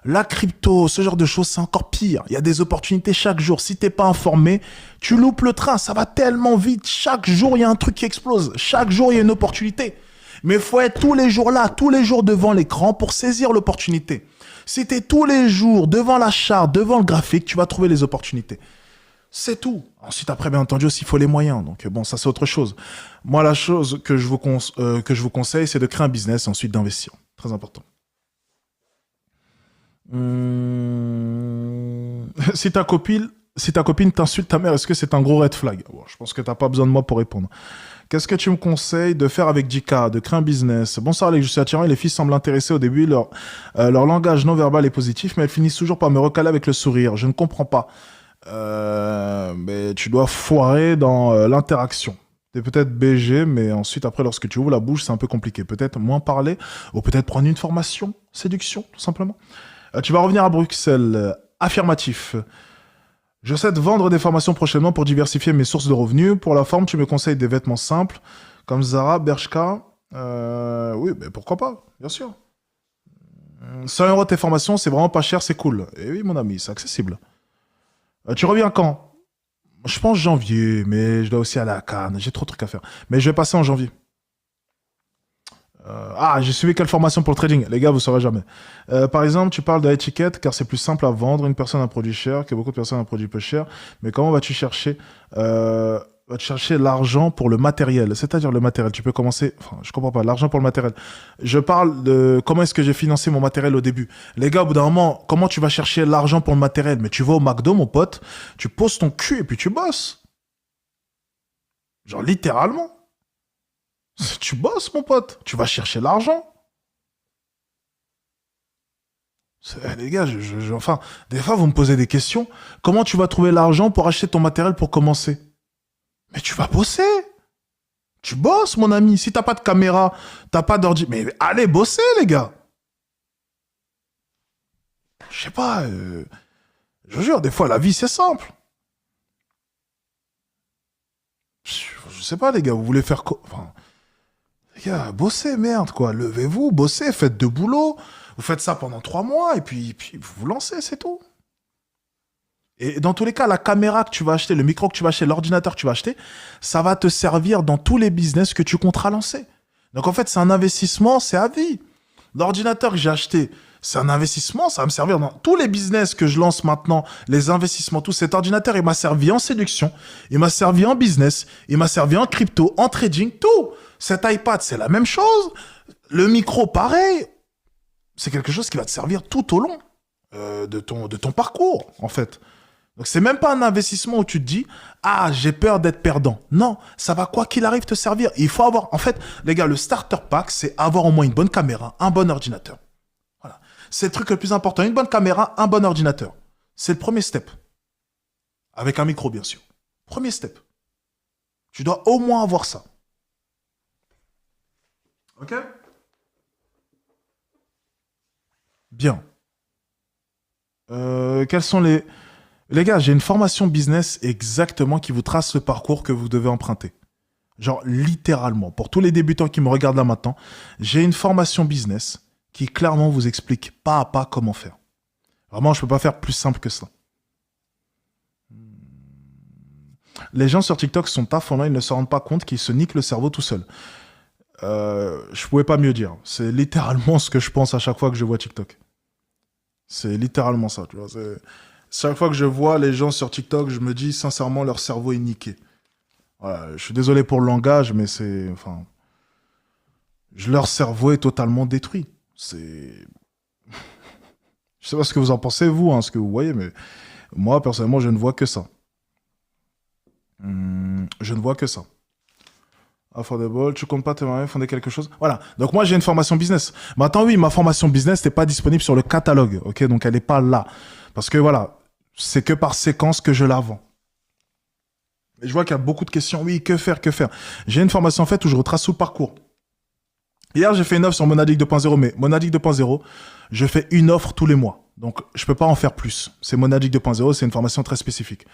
La crypto, ce genre de choses, c'est encore pire. Il y a des opportunités chaque jour. Si t'es pas informé, tu loupes le train. Ça va tellement vite. Chaque jour, il y a un truc qui explose. Chaque jour, il y a une opportunité. Mais il faut être tous les jours là, tous les jours devant l'écran pour saisir l'opportunité. Si t'es tous les jours devant la charte, devant le graphique, tu vas trouver les opportunités. C'est tout. Ensuite, après, bien entendu, aussi, il faut les moyens. Donc, bon, ça, c'est autre chose. Moi, la chose que je vous conseille, c'est de créer un business et ensuite d'investir. Très important. Si ta copine t'insulte ta mère, est-ce que c'est un gros red flag? Bon, je pense que t'as pas besoin de moi pour répondre. Qu'est-ce que tu me conseilles de faire avec JK, de créer un business? Bonsoir Alex, je suis attirant et les filles semblent intéressées au début. Leur langage non verbal est positif, mais elles finissent toujours par me recaler avec le sourire. Je ne comprends pas. Mais tu dois foirer dans l'interaction. T'es peut-être BG, mais ensuite, après, lorsque tu ouvres la bouche, c'est un peu compliqué. Peut-être moins parler, ou peut-être prendre une formation, séduction, tout simplement. Tu vas revenir à Bruxelles. Affirmatif. Je sais de vendre des formations prochainement pour diversifier mes sources de revenus. Pour la forme, tu me conseilles des vêtements simples comme Zara, Bershka. Oui, mais pourquoi pas, bien sûr. 100 € tes formations, c'est vraiment pas cher, c'est cool. Et oui, mon ami, c'est accessible. Tu reviens quand? Je pense janvier, mais je dois aussi aller à Cannes. J'ai trop de trucs à faire. Mais je vais passer en janvier. J'ai suivi quelle formation pour le trading? Les gars, vous ne saurez jamais. Par exemple, tu parles de l'étiquette car c'est plus simple à vendre. Une personne a un produit cher que beaucoup de personnes ont un produit peu cher. Mais comment vas-tu chercher l'argent pour le matériel? C'est-à-dire le matériel. Tu peux commencer... Enfin, je comprends pas. L'argent pour le matériel. Je parle de comment est-ce que j'ai financé mon matériel au début. Les gars, au bout d'un moment, comment tu vas chercher l'argent pour le matériel? Mais tu vas au McDo, mon pote, tu poses ton cul et puis tu bosses. Genre littéralement. Tu bosses, mon pote. Tu vas chercher l'argent. Les gars, enfin, des fois, vous me posez des questions. Comment tu vas trouver l'argent pour acheter ton matériel pour commencer? Mais tu vas bosser. Tu bosses, mon ami. Si t'as pas de caméra, t'as pas d'ordi... Mais allez bosser, les gars. Je sais pas. Je vous jure, des fois, la vie, c'est simple. Je sais pas, les gars. Vous voulez faire quoi? Enfin... Les gars, bossez, merde, quoi. Levez-vous, bossez, faites de boulot. Vous faites ça pendant 3 mois et puis vous vous lancez, c'est tout. Et dans tous les cas, la caméra que tu vas acheter, le micro que tu vas acheter, l'ordinateur que tu vas acheter, ça va te servir dans tous les business que tu compteras lancer. Donc en fait, c'est un investissement, c'est à vie. L'ordinateur que j'ai acheté, c'est un investissement, ça va me servir dans tous les business que je lance maintenant, les investissements, tout. Cet ordinateur, il m'a servi en séduction, il m'a servi en business, il m'a servi en crypto, en trading, tout. Cet iPad, c'est la même chose. Le micro, pareil. C'est quelque chose qui va te servir tout au long de ton parcours, en fait. Donc, c'est même pas un investissement où tu te dis « Ah, j'ai peur d'être perdant ». Non, ça va quoi qu'il arrive te servir. Il faut avoir... En fait, les gars, le starter pack, c'est avoir au moins une bonne caméra, un bon ordinateur. Voilà. C'est le truc le plus important. Une bonne caméra, un bon ordinateur. C'est le premier step. Avec un micro, bien sûr. Premier step. Tu dois au moins avoir ça. Ok? Bien. Quels sont les... Les gars, j'ai une formation business exactement qui vous trace le parcours que vous devez emprunter. Genre, littéralement. Pour tous les débutants qui me regardent là maintenant, j'ai une formation business qui clairement vous explique pas à pas comment faire. Vraiment, je peux pas faire plus simple que ça. Les gens sur TikTok sont à fond là, ils ne se rendent pas compte qu'ils se niquent le cerveau tout seuls. Je pouvais pas mieux dire. C'est littéralement ce que je pense à chaque fois que je vois TikTok. C'est littéralement ça, tu vois. Chaque fois que je vois les gens sur TikTok, je me dis sincèrement leur cerveau est niqué. Voilà, je suis désolé pour le langage, mais c'est, enfin, leur cerveau est totalement détruit. C'est, je sais pas ce que vous en pensez vous, hein, ce que vous voyez, mais moi personnellement, je ne vois que ça. Je ne vois que ça. Affordable, tu comptes pas te marier, fonder quelque chose. Voilà. Donc moi j'ai une formation business. Maintenant oui, ma formation business n'est pas disponible sur le catalogue, ok. Donc elle n'est pas là, parce que voilà, c'est que par séquence que je la vends. Et je vois qu'il y a beaucoup de questions. Oui, que faire, que faire. J'ai une formation en fait où je retrace tout le parcours. Hier j'ai fait une offre sur Monadic 2.0, mais Monadic 2.0, je fais une offre tous les mois. Donc je peux pas en faire plus. C'est Monadic 2.0, c'est une formation très spécifique.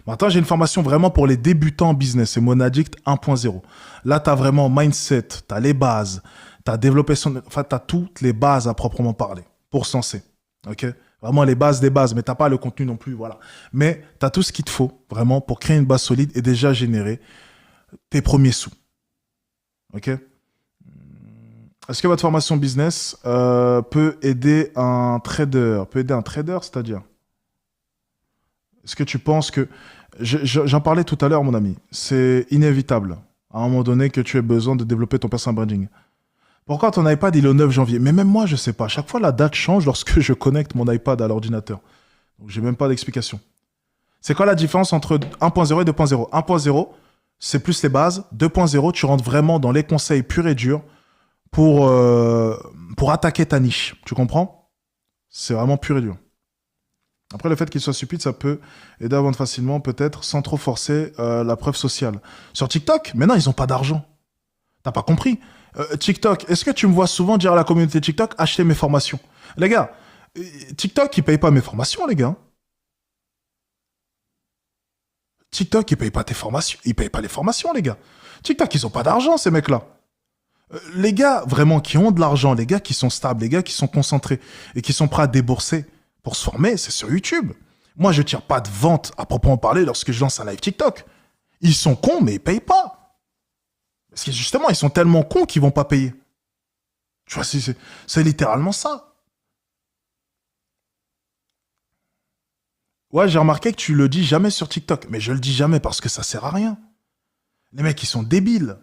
Maintenant, j'ai une formation vraiment pour les débutants en business. C'est Monadict 1.0. Là, tu as vraiment mindset, tu as les bases, tu as développé enfin, tu as toutes les bases à proprement parler pour se lancer. OK? Vraiment les bases des bases, mais tu n'as pas le contenu non plus. Voilà. Mais tu as tout ce qu'il te faut vraiment pour créer une base solide et déjà générer tes premiers sous. OK? Est-ce que votre formation business peut aider un trader? Peut aider un trader, c'est-à-dire? Est-ce que tu penses que... J'en parlais tout à l'heure, mon ami. C'est inévitable, à un moment donné, que tu aies besoin de développer ton personal branding. Pourquoi ton iPad, il est au 9 janvier? Mais même moi, je ne sais pas. Chaque fois, la date change lorsque je connecte mon iPad à l'ordinateur. Donc, je n'ai même pas d'explication. C'est quoi la différence entre 1.0 et 2.0? 1.0, c'est plus les bases. 2.0, tu rentres vraiment dans les conseils purs et durs pour attaquer ta niche. Tu comprends? C'est vraiment pur et dur. Après, le fait qu'il soit stupide, ça peut aider à vendre facilement, peut-être, sans trop forcer la preuve sociale. Sur TikTok, mais non, ils n'ont pas d'argent. T'as pas compris. TikTok, est-ce que tu me vois souvent dire à la communauté TikTok, achetez mes formations? Les gars, TikTok, il paye pas mes formations, les gars. TikTok, il paye pas tes formations. Il paye pas les formations, les gars. TikTok, ils ont pas d'argent, ces mecs-là. Les gars, vraiment, qui ont de l'argent, les gars qui sont stables, les gars qui sont concentrés et qui sont prêts à débourser pour se former, c'est sur YouTube. Moi, je tire pas de vente à proprement parler lorsque je lance un live TikTok. Ils sont cons, mais ils payent pas. Parce que justement, ils sont tellement cons qu'ils vont pas payer. Tu vois, c'est littéralement ça. Ouais, j'ai remarqué que tu le dis jamais sur TikTok. Mais je le dis jamais parce que ça sert à rien. Les mecs, ils sont débiles.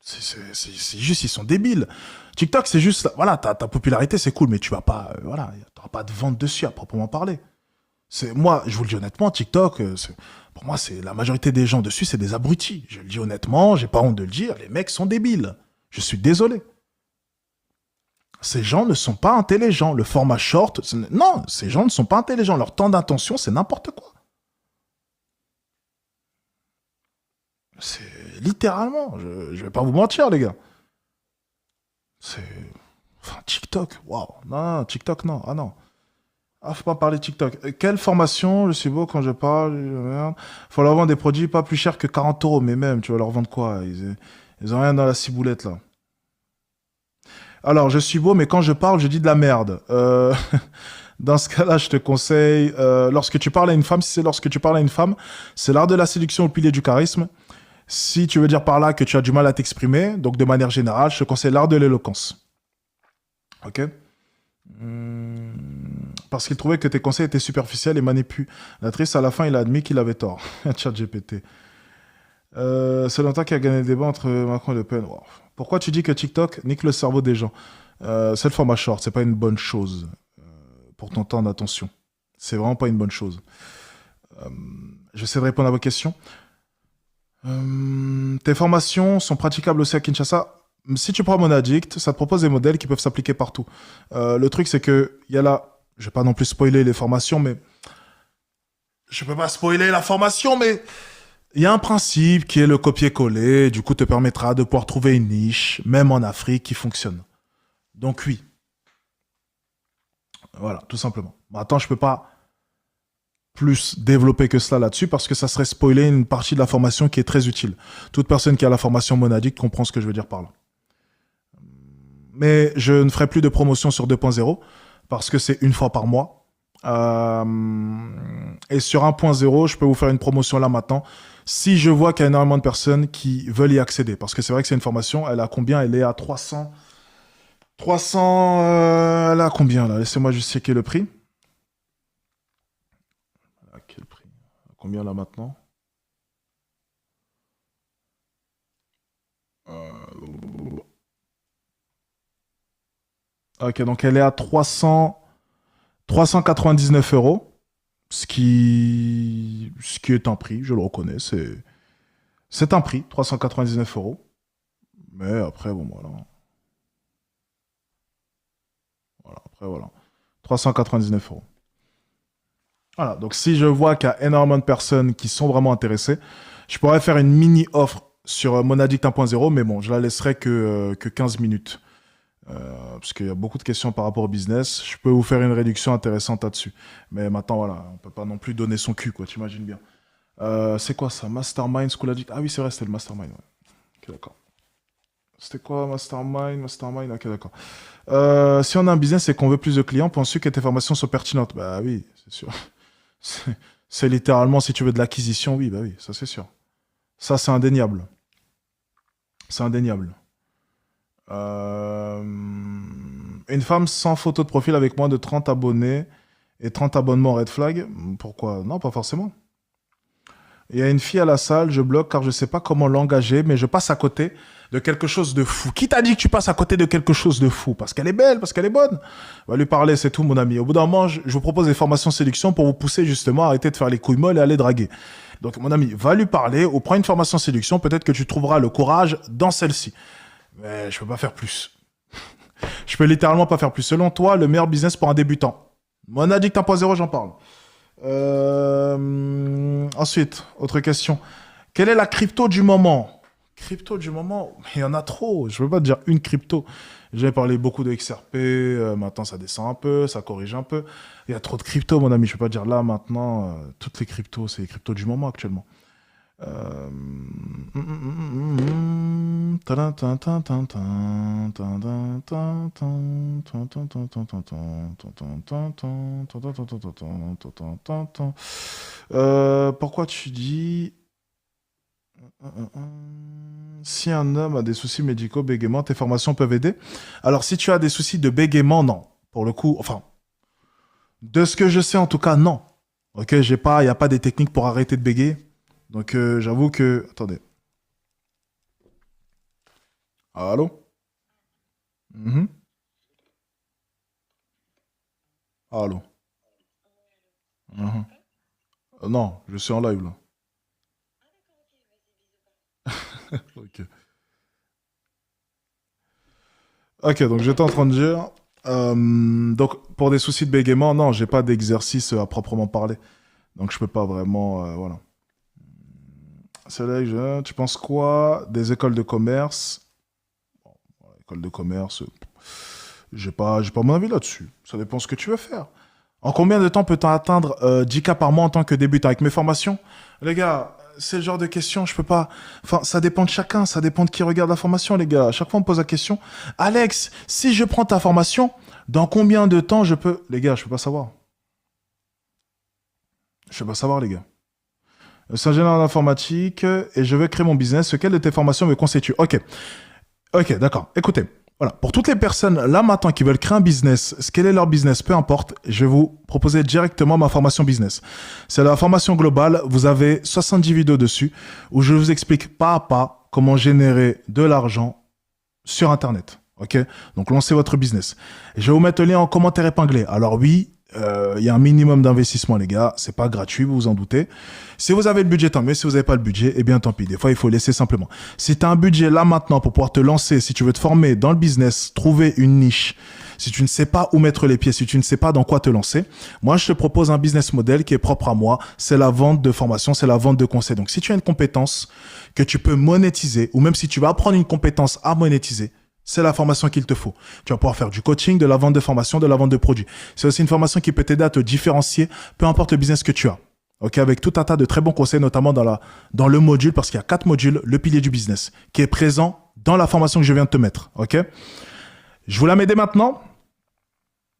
C'est juste, ils sont débiles. TikTok, c'est juste, voilà, ta popularité, c'est cool, mais tu vas pas, voilà, t'auras pas de vente dessus à proprement parler. Moi, je vous le dis honnêtement, TikTok, pour moi, c'est la majorité des gens dessus, c'est des abrutis. Je le dis honnêtement, j'ai pas honte de le dire, les mecs sont débiles. Je suis désolé. Ces gens ne sont pas intelligents. Le format short, non, ces gens ne sont pas intelligents. Leur temps d'attention, c'est n'importe quoi. C'est littéralement, je vais pas vous mentir, les gars. Enfin, TikTok, waouh. Non, TikTok, non. Ah non. Ah, faut pas parler de TikTok. Quelle formation? Je suis beau quand je parle. Merde. Faut leur vendre des produits pas plus chers que 40 euros. Mais même, tu vas leur vendre quoi? Ils ont rien dans la ciboulette, là. Alors, je suis beau, mais quand je parle, je dis de la merde. Dans ce cas-là, je te conseille, lorsque tu parles à une femme, si c'est lorsque tu parles à une femme, c'est l'art de la séduction au pilier du charisme. Si tu veux dire par là que tu as du mal à t'exprimer, donc de manière générale, je te conseille l'art de l'éloquence. Ok? Parce qu'il trouvait que tes conseils étaient superficiels et manipulatrices. À la fin, il a admis qu'il avait tort. ChatGPT. C'est longtemps qu'il a gagné le débat entre Macron et Le Pen. Wow. Pourquoi tu dis que TikTok nique le cerveau des gens? C'est le format short, c'est pas une bonne chose pour ton temps d'attention. C'est vraiment pas une bonne chose. J'essaie de répondre à vos questions. Tes formations sont praticables aussi à Kinshasa. Si tu prends Monaddict, ça te propose des modèles qui peuvent s'appliquer partout. Le truc, c'est que il y a là, je vais pas non plus spoiler les formations, mais je peux pas spoiler la formation, mais il y a un principe qui est le copier-coller. Du coup, te permettra de pouvoir trouver une niche, même en Afrique, qui fonctionne. Donc oui, voilà, tout simplement. Maintenant, je peux pas plus développer que cela là-dessus parce que ça serait spoiler une partie de la formation qui est très utile. Toute personne qui a la formation Monaddict comprend ce que je veux dire par là. Mais je ne ferai plus de promotion sur 2.0 parce que c'est une fois par mois. Et sur 1.0, je peux vous faire une promotion là maintenant si je vois qu'il y a énormément de personnes qui veulent y accéder. Parce que c'est vrai que c'est une formation, elle a combien? Elle est à 300... elle a combien là? Laissez-moi juste checker le prix. À quel prix? Combien là maintenant? Ok, donc elle est à 399 euros, ce qui est un prix, je le reconnais, c'est un prix, 399 euros. Mais après, bon, voilà. Voilà, après, voilà. 399 euros. Voilà, donc si je vois qu'il y a énormément de personnes qui sont vraiment intéressées, je pourrais faire une mini-offre sur Monaddict 1.0, mais bon, je la laisserai que 15 minutes. Parce qu'il y a beaucoup de questions par rapport au business. Je peux vous faire une réduction intéressante là-dessus. Mais maintenant, voilà, on peut pas non plus donner son cul, quoi, t'imagines bien. C'est quoi ça? Mastermind School Addict? Ah oui, c'est vrai, c'était le Mastermind. Ouais. Ok, d'accord. C'était quoi Mastermind, ok, d'accord. Si on a un business et qu'on veut plus de clients, penses-tu que tes formations sont pertinentes? Bah oui, c'est sûr. C'est littéralement, si tu veux de l'acquisition, oui, bah oui, ça c'est sûr. Ça, c'est indéniable. C'est indéniable. Une femme sans photo de profil avec moins de 30 abonnés et 30 abonnements red flag. Pourquoi? Non, pas forcément. Il y a une fille à la salle, je bloque car je sais pas comment l'engager, mais je passe à côté de quelque chose de fou. Qui t'a dit que tu passes à côté de quelque chose de fou? Parce qu'elle est belle, parce qu'elle est bonne. Va lui parler, c'est tout, mon ami. Au bout d'un moment, je vous propose des formations séduction pour vous pousser justement à arrêter de faire les couilles molles et aller draguer. Donc, mon ami, va lui parler ou prends une formation séduction. Peut-être que tu trouveras le courage dans celle-ci. Mais je peux pas faire plus. Je peux littéralement pas faire plus. Selon toi, le meilleur business pour un débutant? Monaddict 1.0, j'en parle. Ensuite, autre question. Quelle est la crypto du moment? Crypto du moment, il y en a trop. Je ne peux pas te dire une crypto. J'ai parlé beaucoup de XRP, maintenant ça descend un peu, ça corrige un peu. Il y a trop de crypto, mon ami. Je ne peux pas dire là, maintenant, toutes les cryptos, c'est les cryptos du moment actuellement. Pourquoi tu dis... Si un homme a des soucis médicaux, bégaiement, tes formations peuvent aider. Alors, si tu as des soucis de bégaiement, non. Pour le coup, enfin, de ce que je sais, en tout cas, non. Ok, il n'y a pas des techniques pour arrêter de bégayer. Donc, j'avoue que... Attendez. Allô? Mhm. Allô? Mhm. Non, je suis en live, là. Ok. Ok, donc j'étais en train de dire... donc, pour des soucis de bégaiement, non, j'ai pas d'exercice à proprement parler. Donc, je peux pas vraiment... voilà. C'est là que tu penses quoi des écoles de commerce? École de commerce, j'ai pas mon avis là-dessus. Ça dépend ce que tu veux faire. En combien de temps peut-on atteindre 10K par mois en tant que débutant avec mes formations? Les gars, c'est le genre de questions, je peux pas... Enfin, ça dépend de chacun, ça dépend de qui regarde la formation, les gars. À chaque fois, on me pose la question. Alex, si je prends ta formation, dans combien de temps je peux... Les gars, je peux pas savoir. Je peux pas savoir, les gars. Je suis ingénieur en informatique et je veux créer mon business. Quelle de tes formations me constitue? Ok. Ok, d'accord. Écoutez, voilà. Pour toutes les personnes là maintenant qui veulent créer un business, quel est leur business, peu importe, je vais vous proposer directement ma formation business. C'est la formation globale. Vous avez 70 vidéos dessus où je vous explique pas à pas comment générer de l'argent sur Internet. Ok? Donc, lancez votre business. Et je vais vous mettre le lien en commentaire épinglé. Alors oui, il y a un minimum d'investissement, les gars. C'est pas gratuit, vous vous en doutez. Si vous avez le budget, tant mieux. Si vous n'avez pas le budget, eh bien, tant pis. Des fois, il faut laisser simplement. Si tu as un budget là maintenant pour pouvoir te lancer, si tu veux te former dans le business, trouver une niche, si tu ne sais pas où mettre les pieds, si tu ne sais pas dans quoi te lancer, moi, je te propose un business model qui est propre à moi. C'est la vente de formation, c'est la vente de conseils. Donc, si tu as une compétence que tu peux monétiser, ou même si tu vas apprendre une compétence à monétiser, c'est la formation qu'il te faut. Tu vas pouvoir faire du coaching, de la vente de formation, de la vente de produits. C'est aussi une formation qui peut t'aider à te différencier, peu importe le business que tu as. Ok, avec tout un tas de très bons conseils, notamment dans le module, parce qu'il y a 4 modules, le pilier du business, qui est présent dans la formation que je viens de te mettre. Ok, je vous la mets dès maintenant.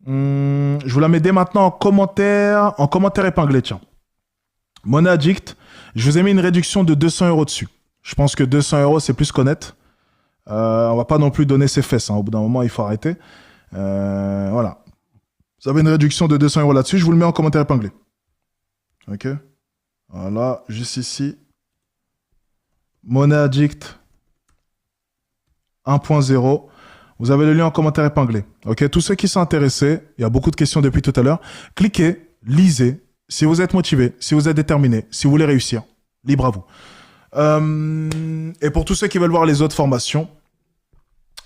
Je vous la mets dès maintenant en commentaire épinglé. Tiens, Money Addict, je vous ai mis une réduction de 200 € dessus. Je pense que 200 €, c'est plus qu'honnête. On va pas non plus donner ses fesses. Hein. Au bout d'un moment, il faut arrêter. Voilà. Vous avez une réduction de 200 € là-dessus. Je vous le mets en commentaire épinglé. Ok. Voilà, juste ici. Money Addict 1.0. Vous avez le lien en commentaire épinglé. Ok. Tous ceux qui sont intéressés, il y a beaucoup de questions depuis tout à l'heure. Cliquez, lisez. Si vous êtes motivé, si vous êtes déterminé, si vous voulez réussir, libre à vous. Et pour tous ceux qui veulent voir les autres formations,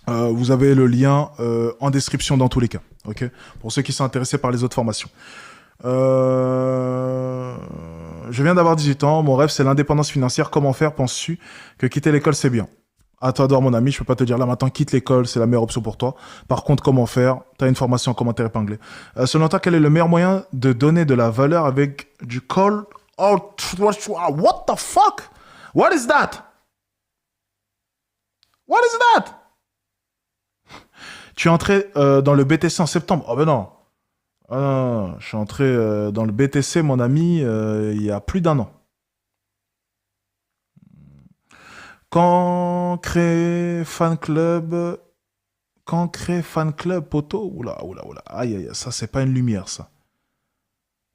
vous avez le lien en description dans tous les cas. Ok. Pour ceux qui sont intéressés par les autres formations. Je viens d'avoir 18 ans. Mon rêve, c'est l'indépendance financière. Comment faire? Penses-tu que quitter l'école, c'est bien? À toi d'or, mon ami. Je peux pas te dire là maintenant, quitte l'école, c'est la meilleure option pour toi. Par contre, comment faire? Tu as une formation en commentaire épinglé. Selon toi, quel est le meilleur moyen de donner de la valeur avec du call? Oh, what the fuck? What is that? What is that? Tu es entré dans le BTC en septembre. Oh ben non. Ah non, je suis entré dans le BTC, mon ami, il y a plus d'1 an. Quand créer fan club... Quand créer fan club, poteau? Oula, oula, oula. Aïe, aïe, ça, c'est pas une lumière, ça.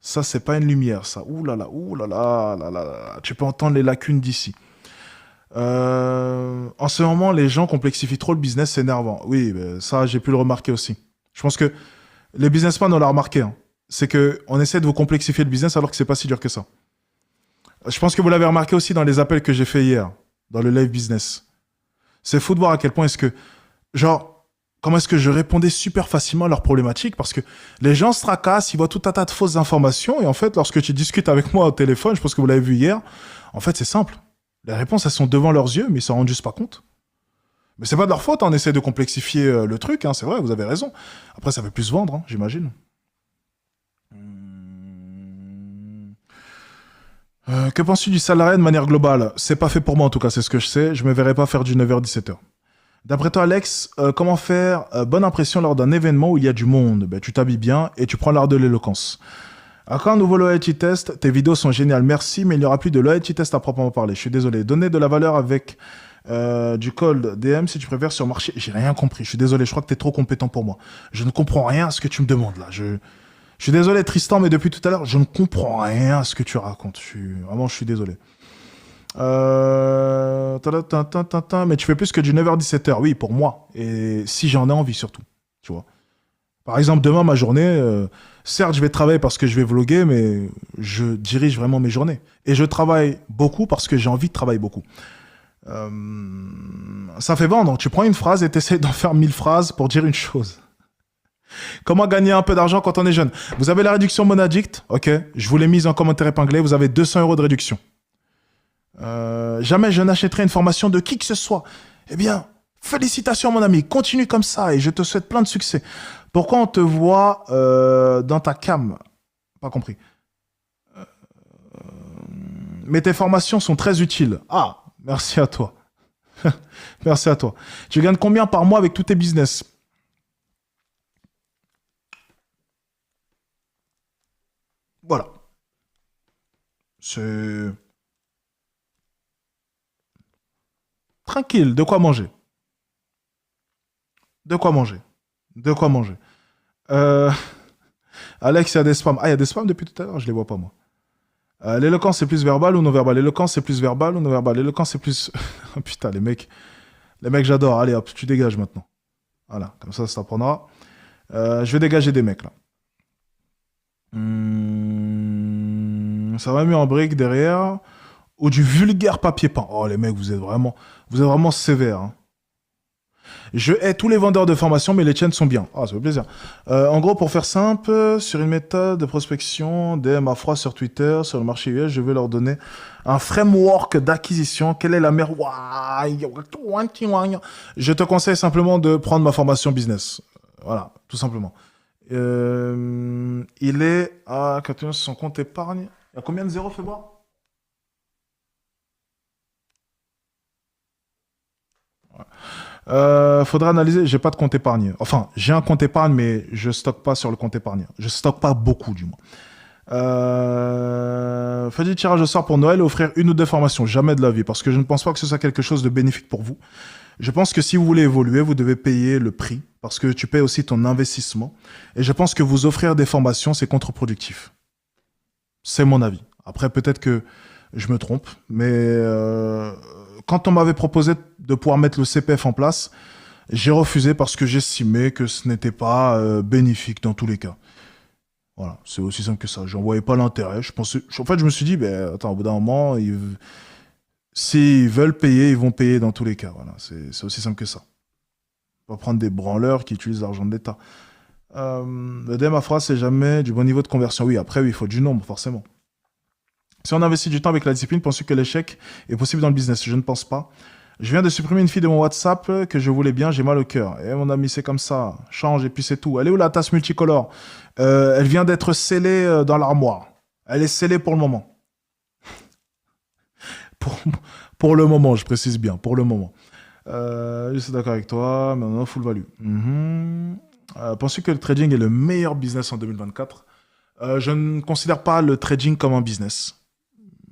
Ça, c'est pas une lumière, ça. Oulala, oulala, là, là, là. Tu peux entendre les lacunes d'ici. En ce moment, les gens complexifient trop le business, c'est énervant. Oui, ça, j'ai pu le remarquer aussi. Je pense que les businessmen, on l'a remarqué. Hein. C'est qu'on essaie de vous complexifier le business alors que c'est pas si dur que ça. Je pense que vous l'avez remarqué aussi dans les appels que j'ai fait hier, dans le live business. C'est fou de voir à quel point est-ce que, genre, comment est-ce que je répondais super facilement à leurs problématiques, parce que les gens se tracassent, ils voient tout un tas de fausses informations, et en fait, lorsque tu discutes avec moi au téléphone, je pense que vous l'avez vu hier, en fait, c'est simple. Les réponses, elles sont devant leurs yeux, mais ils s'en rendent juste pas compte. Mais c'est pas de leur faute, hein, on essaie de complexifier le truc, hein, c'est vrai, vous avez raison. Après, ça fait plus vendre, hein, j'imagine. Que penses-tu du salariat de manière globale? C'est pas fait pour moi en tout cas, c'est ce que je sais. Je me verrai pas faire du 9h-17h. D'après toi, Alex, comment faire bonne impression lors d'un événement où il y a du monde? Ben, tu t'habilles bien et tu prends l'art de l'éloquence. Encore un nouveau loyalty test. Tes vidéos sont géniales, merci, mais il n'y aura plus de loyalty test à proprement parler. Je suis désolé. Donner de la valeur avec du cold DM si tu préfères sur marché. J'ai rien compris. Je suis désolé. Je crois que tu es trop compétent pour moi. Je ne comprends rien à ce que tu me demandes là. Je suis désolé, Tristan, mais depuis tout à l'heure, je ne comprends rien à ce que tu racontes. Vraiment, je suis désolé. Mais tu fais plus que du 9h-17h, oui, pour moi. Et si j'en ai envie, surtout. Tu vois. Par exemple, demain, ma journée, certes, je vais travailler parce que je vais vloguer, mais je dirige vraiment mes journées. Et je travaille beaucoup parce que j'ai envie de travailler beaucoup. Ça fait vendre. Tu prends une phrase et tu essaies d'en faire 1000 phrases pour dire une chose. Comment gagner un peu d'argent quand on est jeune? Vous avez la réduction Monaddict, ok? Je vous l'ai mise en commentaire épinglé. Vous avez 200 € de réduction. Jamais je n'achèterai une formation de qui que ce soit. Eh bien, félicitations mon ami, continue comme ça et je te souhaite plein de succès. Pourquoi on te voit dans ta cam? Pas compris. Mais tes formations sont très utiles. Ah, merci à toi. Merci à toi. Tu gagnes combien par mois avec tous tes business? Voilà. C'est tranquille, de quoi manger. De quoi manger. De quoi manger. Alex, il y a des spams. Ah, il y a des spams depuis tout à l'heure, je les vois pas moi. L'éloquence c'est plus verbal ou non verbal? L'éloquence c'est plus verbal ou non verbal? L'éloquence c'est plus... Oh, putain, les mecs, j'adore. Allez hop, tu dégages maintenant. Voilà, comme ça prendra. Je vais dégager des mecs là. Ça va mieux en brique derrière. Ou du vulgaire papier peint. Oh les mecs, vous êtes vraiment sévères. Hein. Je hais tous les vendeurs de formation, mais les tiennes sont bien. Ah, ça fait plaisir. En gros, pour faire simple, sur une méthode de prospection, DM à froid sur Twitter, sur le marché US, je vais leur donner un framework d'acquisition. Quelle est la meilleure... Je te conseille simplement de prendre ma formation business. Voilà, tout simplement. Il est à 41 sur son compte épargne. Il y a combien de zéros, fais voir? Faudra analyser. J'ai pas de compte épargne. Enfin, j'ai un compte épargne, mais je stocke pas sur le compte épargne. Je stocke pas beaucoup, du moins. Faites du tirage au sort pour Noël et offrir une ou deux formations. Jamais de la vie, parce que je ne pense pas que ce soit quelque chose de bénéfique pour vous. Je pense que si vous voulez évoluer, vous devez payer le prix, parce que tu payes aussi ton investissement. Et je pense que vous offrir des formations, c'est contre-productif. C'est mon avis. Après, peut-être que je me trompe, mais quand on m'avait proposé de pouvoir mettre le CPF en place, j'ai refusé parce que j'estimais que ce n'était pas bénéfique dans tous les cas. Voilà, c'est aussi simple que ça. J'en voyais pas l'intérêt. En fait, je me suis dit, ben, attends, au bout d'un moment, s'ils veulent payer, ils vont payer dans tous les cas. Voilà, c'est aussi simple que ça. On va prendre des branleurs qui utilisent l'argent de l'État. Le DM à phrase, c'est jamais du bon niveau de conversion. Oui, après, oui, il faut du nombre, forcément. Si on investit du temps avec la discipline, penses-tu que l'échec est possible dans le business? Je ne pense pas. Je viens de supprimer une fille de mon WhatsApp que je voulais bien, j'ai mal au cœur. Et mon ami, c'est comme ça. Change et puis c'est tout. Elle est où la tasse multicolore? Elle vient d'être scellée dans l'armoire. Elle est scellée pour le moment. Pour le moment, je précise bien. Pour le moment. Je suis d'accord avec toi. Maintenant, full value. Penses-tu que le trading est le meilleur business en 2024? Je ne considère pas le trading comme un business.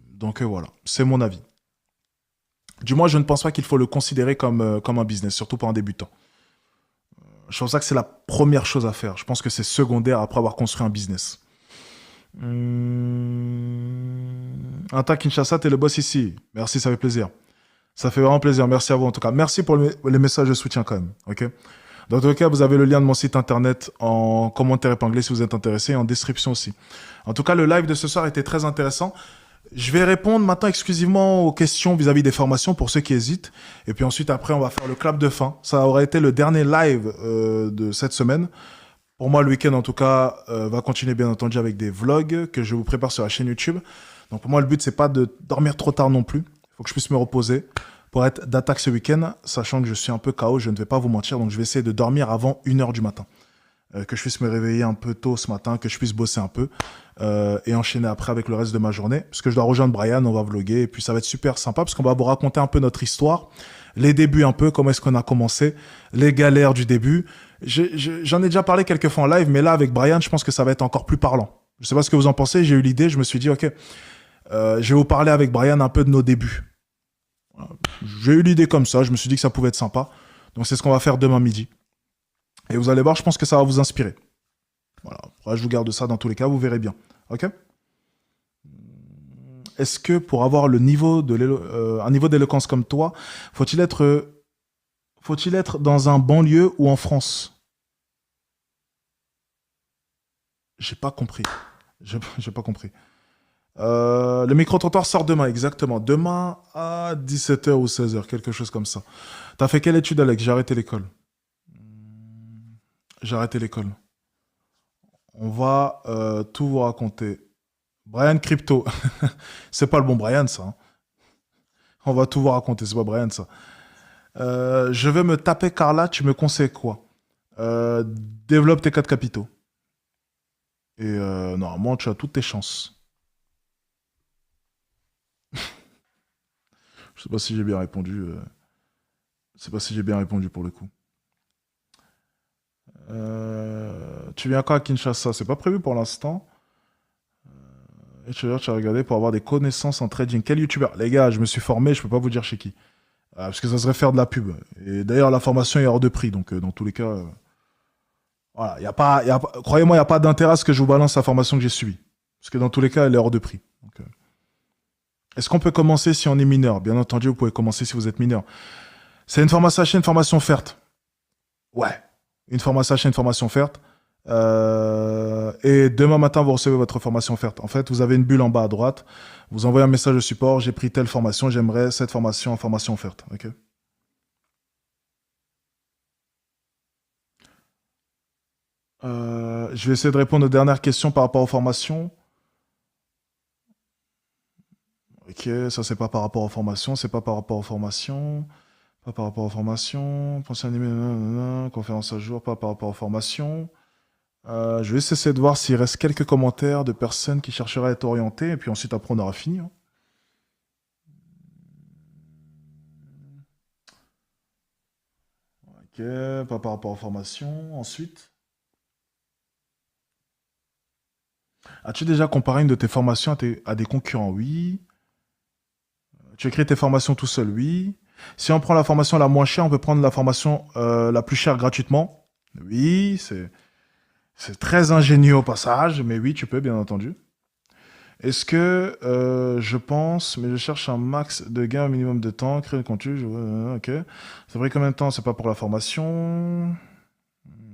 Donc voilà, c'est mon avis. Du moins, je ne pense pas qu'il faut le considérer comme un business, surtout pas en débutant. Je pense que c'est la première chose à faire. Je pense que c'est secondaire après avoir construit un business. Anta Kinshasa, t'es le boss ici. Merci, ça fait plaisir. Ça fait vraiment plaisir. Merci à vous en tout cas. Merci pour les messages de soutien quand même. Ok. Dans tous les cas, vous avez le lien de mon site internet en commentaire épinglé si vous êtes intéressé et en description aussi. En tout cas, le live de ce soir était très intéressant. Je vais répondre maintenant exclusivement aux questions vis-à-vis des formations pour ceux qui hésitent. Et puis ensuite, après, on va faire le clap de fin. Ça aurait été le dernier live de cette semaine. Pour moi, le week-end, en tout cas, va continuer, bien entendu, avec des vlogs que je vous prépare sur la chaîne YouTube. Donc pour moi, le but, c'est pas de dormir trop tard non plus. Il faut que je puisse me reposer pour être d'attaque ce week-end, sachant que je suis un peu KO, je ne vais pas vous mentir, donc je vais essayer de dormir avant 1h du matin. Que je puisse me réveiller un peu tôt ce matin, que je puisse bosser un peu et enchaîner après avec le reste de ma journée. Parce que je dois rejoindre Brian, on va vlogger et puis ça va être super sympa parce qu'on va vous raconter un peu notre histoire, les débuts un peu, comment est-ce qu'on a commencé, les galères du début. J'en ai déjà parlé quelques fois en live, mais là avec Brian, je pense que ça va être encore plus parlant. Je sais pas ce que vous en pensez, j'ai eu l'idée, je me suis dit ok, je vais vous parler avec Brian un peu de nos débuts. J'ai eu l'idée comme ça, je me suis dit que ça pouvait être sympa. Donc c'est ce qu'on va faire demain midi. Et vous allez voir, je pense que ça va vous inspirer. Voilà. Après, je vous garde ça dans tous les cas, vous verrez bien. Ok ? Est-ce que pour avoir un niveau d'éloquence comme toi, faut-il être dans un banlieue ou en France ? J'ai pas compris. J'ai pas compris. Le micro-trottoir sort demain, exactement. Demain à 17h ou 16h, quelque chose comme ça. T'as fait quelle étude, Alex ? J'ai arrêté l'école. J'ai arrêté l'école. On va tout vous raconter. Brian Crypto. C'est pas le bon Brian, ça. Hein. On va tout vous raconter, c'est pas Brian, ça. Je vais me taper Carla, tu me conseilles quoi ? Développe tes 4 capitaux. Et normalement, tu as toutes tes chances. Je sais pas si j'ai bien répondu. Je sais pas si j'ai bien répondu pour le coup. Tu viens quand à Kinshasa ? C'est pas prévu pour l'instant. Et tu as regardé pour avoir des connaissances en trading. Quel youtubeur ? Les gars, je me suis formé, je peux pas vous dire chez qui. Parce que ça serait faire de la pub. Et d'ailleurs, la formation est hors de prix. Donc, dans tous les cas, voilà, croyez-moi, il n'y a pas d'intérêt à ce que je vous balance la formation que j'ai suivie. Parce que dans tous les cas, elle est hors de prix. Donc, est-ce qu'on peut commencer si on est mineur ? Bien entendu, vous pouvez commencer si vous êtes mineur. C'est une formation achetée, une formation offerte. Ouais. Une formation achetée, une formation offerte. Et demain matin, vous recevez votre formation offerte. En fait, vous avez une bulle en bas à droite. Vous envoyez un message de support. J'ai pris telle formation. J'aimerais cette formation en formation offerte. Ok ? Je vais essayer de répondre aux dernières questions par rapport aux formations. Ok, ça c'est pas par rapport aux formations. C'est pas par rapport aux formations. Pas par rapport aux formations. Pensée animée, conférence à jour. Pas par rapport aux formations. Je vais essayer de voir s'il reste quelques commentaires de personnes qui chercheraient à être orientées, et puis ensuite après on aura fini. Hein. Ok, pas par rapport aux formations. Ensuite, as-tu déjà comparé une de tes formations à des concurrents ? Oui. Tu écris tes formations tout seul ? Oui. Si on prend la formation la moins chère, on peut prendre la formation la plus chère gratuitement ? Oui, c'est très ingénieux au passage, mais oui, tu peux, bien entendu. Est-ce que je pense, mais je cherche un max de gains au minimum de temps, créer le contenu, ok. C'est vrai combien de temps ? C'est pas pour la formation.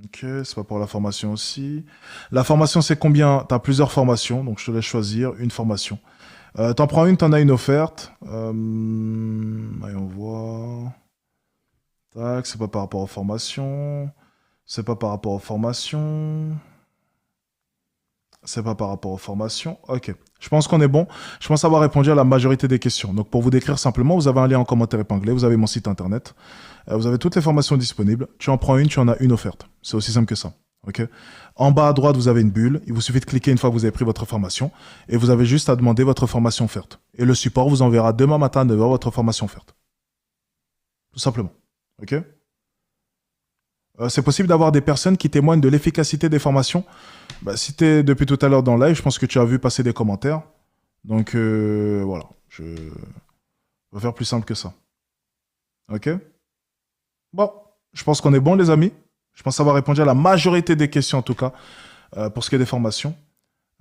Ok, c'est pas pour la formation aussi. La formation, c'est combien ? T'as plusieurs formations, donc je te laisse choisir une formation. T'en prends une, t'en as une offerte. Allez, on voit. Tac, c'est pas par rapport aux formations. C'est pas par rapport aux formations. C'est pas par rapport aux formations. Ok. Je pense qu'on est bon. Je pense avoir répondu à la majorité des questions. Donc, pour vous décrire simplement, vous avez un lien en commentaire épinglé. Vous avez mon site internet. Vous avez toutes les formations disponibles. Tu en prends une, tu en as une offerte. C'est aussi simple que ça. Ok. En bas à droite, vous avez une bulle. Il vous suffit de cliquer une fois que vous avez pris votre formation. Et vous avez juste à demander votre formation offerte. Et le support vous enverra demain matin à 9h votre formation offerte. Tout simplement. Ok. C'est possible d'avoir des personnes qui témoignent de l'efficacité des formations. Si tu es depuis tout à l'heure dans le live, je pense que tu as vu passer des commentaires. Donc voilà, je vais faire plus simple que ça. Ok ? Bon, je pense qu'on est bon les amis. Je pense avoir répondu à la majorité des questions en tout cas, pour ce qui est des formations.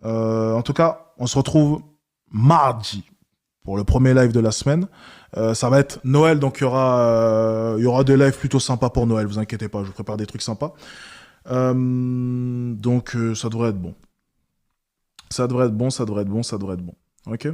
En tout cas, on se retrouve mardi pour le premier live de la semaine. Ça va être Noël, donc il y aura des lives plutôt sympas pour Noël, vous inquiétez pas, je vous prépare des trucs sympas. Donc ça devrait être bon. Ça devrait être bon, ça devrait être bon, ça devrait être bon. Ok ?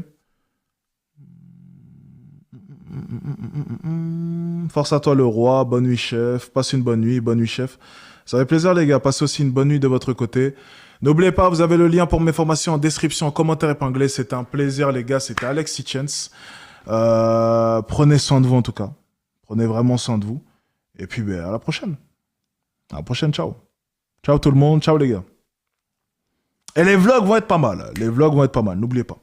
Force à toi le roi, bonne nuit chef, passe une bonne nuit chef. Ça fait plaisir les gars, passez aussi une bonne nuit de votre côté. N'oubliez pas, vous avez le lien pour mes formations en description, en commentaire épinglé. C'était un plaisir les gars, c'était Alex Hitchens. Prenez soin de vous en tout cas. Prenez vraiment soin de vous. Et puis ben, à la prochaine. À la prochaine, ciao. Ciao tout le monde, ciao les gars. Et les vlogs vont être pas mal. Les vlogs vont être pas mal, n'oubliez pas.